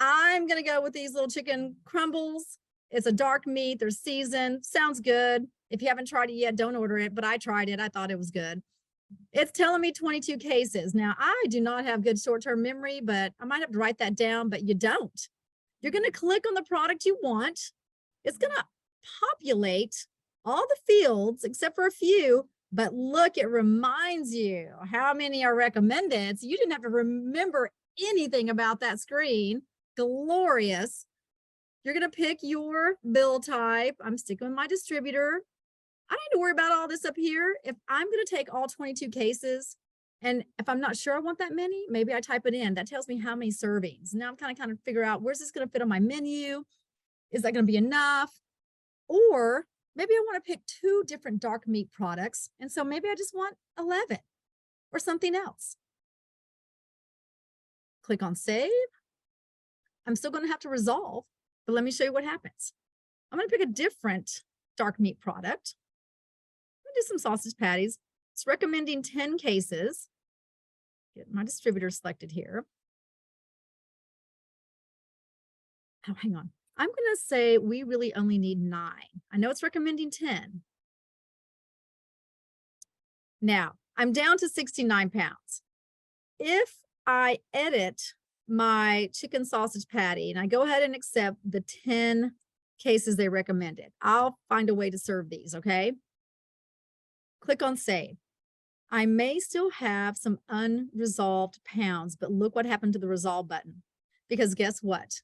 I'm going to go with these little chicken crumbles. It's a dark meat. They're seasoned. Sounds good. If you haven't tried it yet, don't order it, but I tried it. I thought it was good. It's telling me 22 cases. Now, I do not have good short-term memory, but I might have to write that down, but you don't. You're going to click on the product you want. It's going to populate all the fields except for a few, but look, it reminds you how many are recommended. So you didn't have to remember anything about that screen. Glorious. You're going to pick your bill type. I'm sticking with my distributor. I don't need to worry about all this up here. If I'm going to take all 22 cases, and if I'm not sure I want that many, maybe I type it in. That tells me how many servings. Now I'm kind of figure out, where's this going to fit on my menu? Is that going to be enough? Or maybe I want to pick 2 different dark meat products. And so maybe I just want 11 or something else. Click on save. I'm still going to have to resolve, but let me show you what happens. I'm going to pick a different dark meat product. I'm going to do some sausage patties. It's recommending 10 cases. Get my distributor selected here. Oh, hang on. I'm going to say we really only need 9. I know it's recommending 10. Now, I'm down to 69 pounds. If I edit my chicken sausage patty and I go ahead and accept the 10 cases they recommended, I'll find a way to serve these, okay? Click on save. I may still have some unresolved pounds, but look what happened to the resolve button. Because guess what?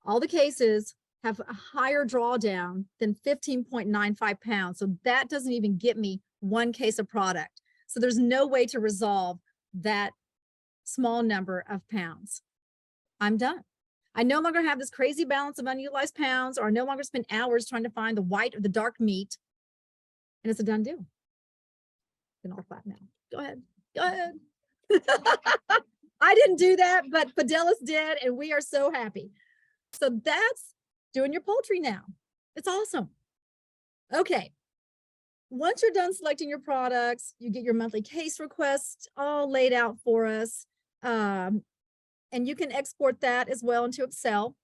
All the cases have a higher drawdown than 15.95 pounds. So that doesn't even get me 1 case of product. So there's no way to resolve that small number of pounds. I'm done. I no longer have this crazy balance of unutilized pounds, or I no longer spend hours trying to find the white or the dark meat. And it's a done deal. Then all flat now. Go ahead. Go ahead. I didn't do that, but Fidelis did, and we are so happy. So that's doing your poultry now. It's awesome. Okay. Once you're done selecting your products, you get your monthly case requests all laid out for us. And you can export that as well into Excel.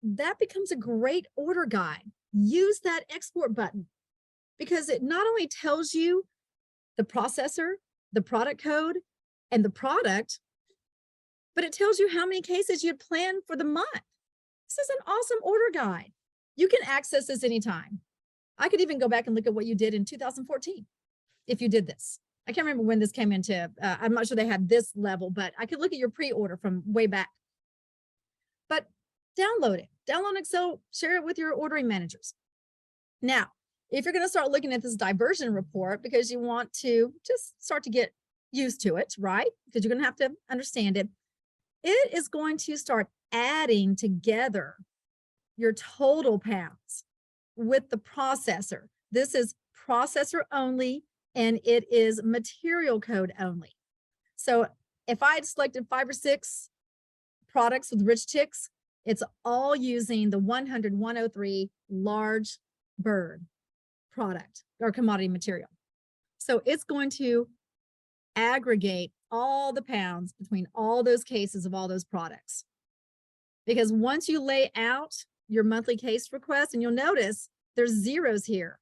That becomes a great order guide. Use that export button because it not only tells you the processor, the product code, and the product, but it tells you how many cases you'd planned for the month. This is an awesome order guide. You can access this anytime. I could even go back and look at what you did in 2014 if you did this. I can't remember when this came into, I'm not sure they had this level, but I could look at your pre-order from way back. But download it, download Excel, share it with your ordering managers. Now, if you're going to start looking at this diversion report because you want to just start to get used to it, right? Because you're going to have to understand it. It is going to start adding together your total pounds with the processor. This is processor only, and it is material code only. So if I had selected 5 or 6 products with rich chicks, it's all using the 100-103 large bird product or commodity material. So it's going to aggregate all the pounds between all those cases of all those products. Because once you lay out your monthly case request, and you'll notice there's zeros here.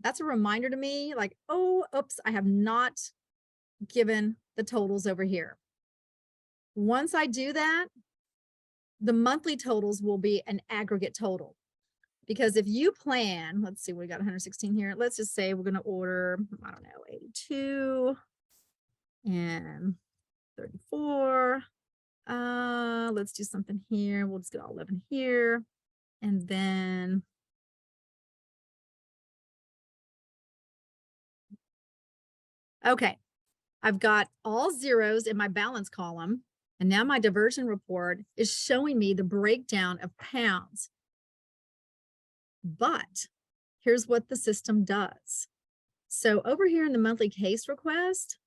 That's a reminder to me, like, oh, oops, I have not given the totals over here. Once I do that, the monthly totals will be an aggregate total. Because if you plan, let's see, we got 116 here. Let's just say we're going to order, I don't know, 82 and 34. Let's do something here. We'll just get all 11 here. And then okay, I've got all zeros in my balance column. And now my diversion report is showing me the breakdown of pounds. But here's what the system does. So over here in the monthly case request,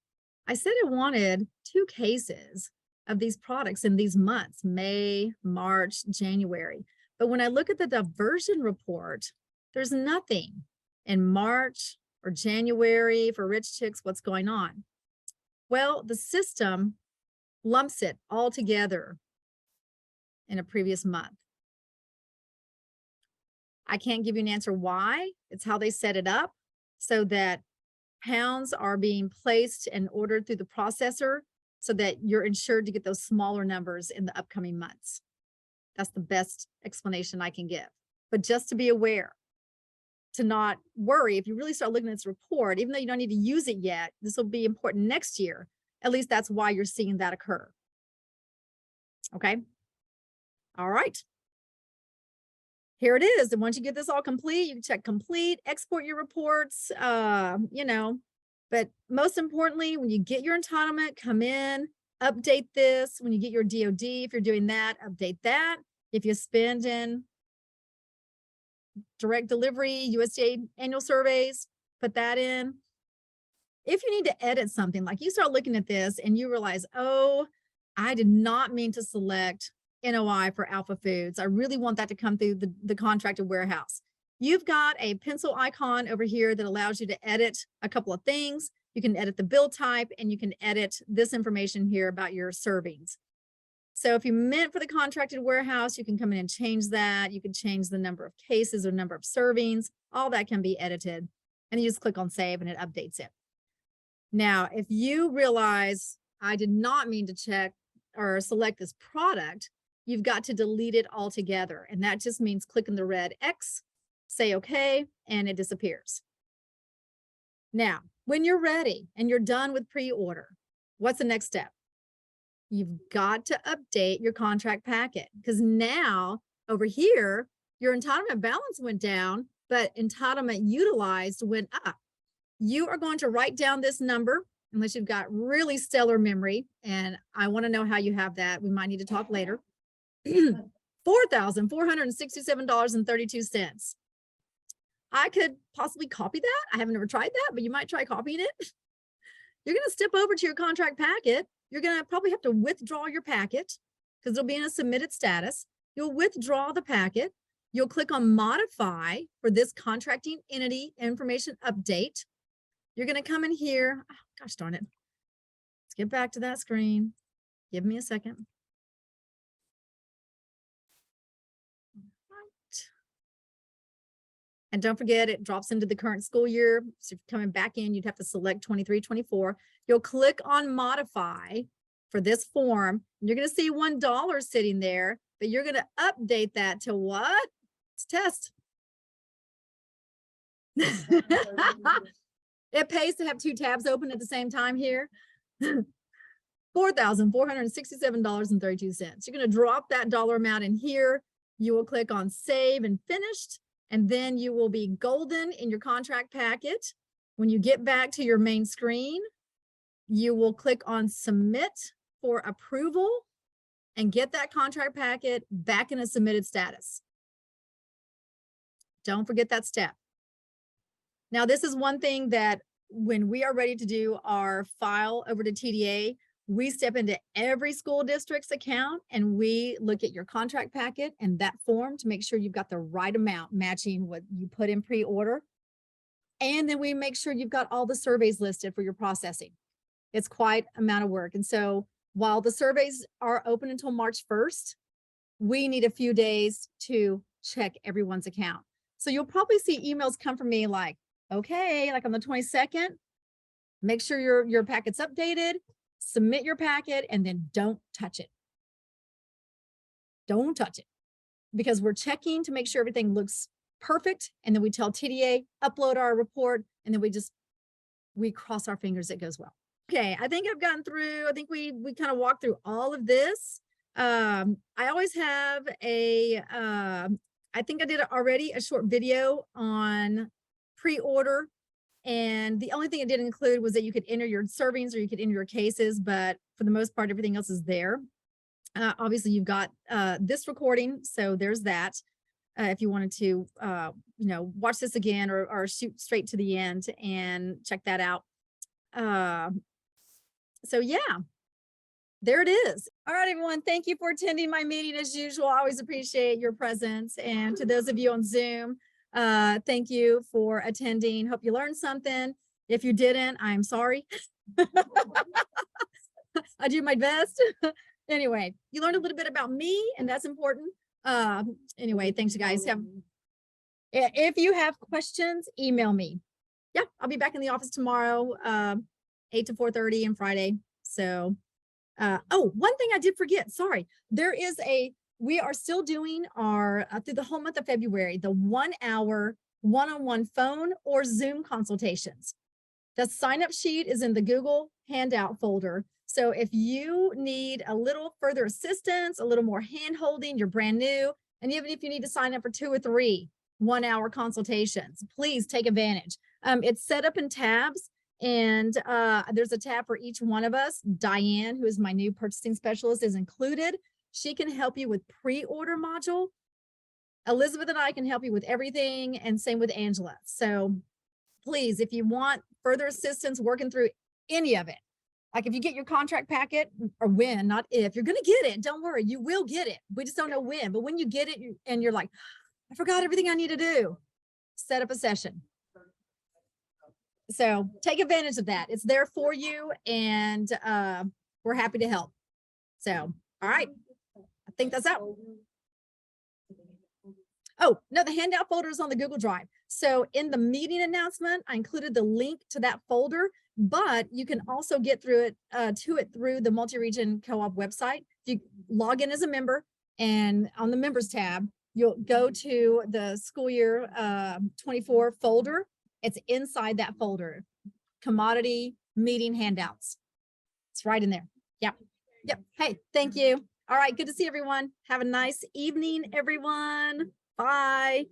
I said I wanted 2 cases of these products in these months, May, March, January. But when I look at the diversion report, there's nothing in March or January for rich chicks. What's going on? Well, the system lumps it all together in a previous month. I can't give you an answer why. It's how they set it up so that pounds are being placed and ordered through the processor so that you're insured to get those smaller numbers in the upcoming months. That's the best explanation I can give. But just to be aware, to not worry, if you really start looking at this report, even though you don't need to use it yet, this will be important next year. At least that's why you're seeing that occur. Okay. All right. Here it is. And once you get this all complete, you can check complete, export your reports, but most importantly, when you get your entitlement, come in, update this. When you get your DOD, if you're doing that, update that. If you spend in direct delivery, USDA annual surveys, put that in. If you need to edit something, like you start looking at this and you realize, oh, I did not mean to select NOI for Alpha Foods. I really want that to come through the contracted warehouse. You've got a pencil icon over here that allows you to edit a couple of things. You can edit the bill type and you can edit this information here about your servings. So if you meant for the contracted warehouse, you can come in and change that. You can change the number of cases or number of servings. All that can be edited. And you just click on save and it updates it. Now, if you realize I did not mean to check or select this product, you've got to delete it altogether. And that just means clicking the red X, say okay, and it disappears. Now, when you're ready and you're done with pre-order, what's the next step? You've got to update your contract packet because now over here, your entitlement balance went down, but entitlement utilized went up. You are going to write down this number unless you've got really stellar memory. And I want to know how you have that. We might need to talk later. $4,467.32. I could possibly copy that. I haven't ever tried that, but you might try copying it. You're going to step over to your contract packet. You're going to probably have to withdraw your packet because it'll be in a submitted status. You'll withdraw the packet. you'll click on modify for this contracting entity information update. You're going to come in here. Oh, gosh darn it. Let's get back to that screen. Give me a second. And don't forget, it drops into the current school year. So if you're coming back in, you'd have to select 23-24. You'll click on modify for this form. You're going to see $1 sitting there, but you're going to update that to what? It's test. It pays to have two tabs open at the same time here. $4,467.32. You're going to drop that dollar amount in here. You will click on save and finished, and then you will be golden in your contract packet. When you get back to your main screen, you will click on submit for approval and get that contract packet back in a submitted status. Don't forget that step. Now, this is one thing that when we are ready to do our file over to TDA, we step into every school district's account and we look at your contract packet and that form to make sure you've got the right amount matching what you put in pre-order. And then we make sure you've got all the surveys listed for your processing. It's quite an amount of work. And so while the surveys are open until March 1st, we need a few days to check everyone's account. So you'll probably see emails come from me like, okay, like on the 22nd, make sure your packet's updated, submit your packet, and then don't touch it. Don't touch it, because we're checking to make sure everything looks perfect. And then we tell TDA, upload our report, and then we cross our fingers it goes well. Okay, I think I've gotten through, I think we kind of walked through all of this. I always have I think I did already a short video on pre-order. And the only thing it didn't include was that you could enter your servings or you could enter your cases, but for the most part, everything else is there. Obviously, you've got this recording, so there's that. If you wanted to, watch this again or shoot straight to the end and check that out. So yeah, there it is. All right, everyone. Thank you for attending my meeting as usual. I always appreciate your presence. And to those of you on Zoom, thank you for attending. Hope you learned something. If you didn't, I'm sorry. I do my best. Anyway, you learned a little bit about me, and that's important. Anyway, thanks, you guys. If you have questions, email me. Yeah, I'll be back in the office tomorrow, 8 to 4:30 and Friday. So, oh, one thing I did forget. Sorry. We are still doing our, through the whole month of February, the 1 hour one-on-one phone or Zoom consultations. The sign-up sheet is in the Google handout folder. So if you need a little further assistance, a little more hand-holding, you're brand new, and even if you need to sign up for 2 or 3 1-hour consultations, please take advantage. It's set up in tabs, and there's a tab for each one of us. Diane, who is my new purchasing specialist, is included. She can help you with pre-order module. Elizabeth and I can help you with everything, and same with Angela. So please, if you want further assistance working through any of it, like if you get your contract packet, or when, not if, you're going to get it. Don't worry, you will get it. We just don't know when, but when you get it and you're like, I forgot everything I need to do, set up a session. So take advantage of that. It's there for you, and we're happy to help. So, all right. I think that's out. Oh, no, the handout folder is on the Google Drive. So in the meeting announcement, I included the link to that folder, but you can also get through it through the multi-region co-op website. If you log in as a member, and on the members tab, you'll go to the school year 24 folder. It's inside that folder, commodity meeting handouts. It's right in there. Yep. Yep. Hey, thank you. All right. Good to see everyone. Have a nice evening, everyone. Bye.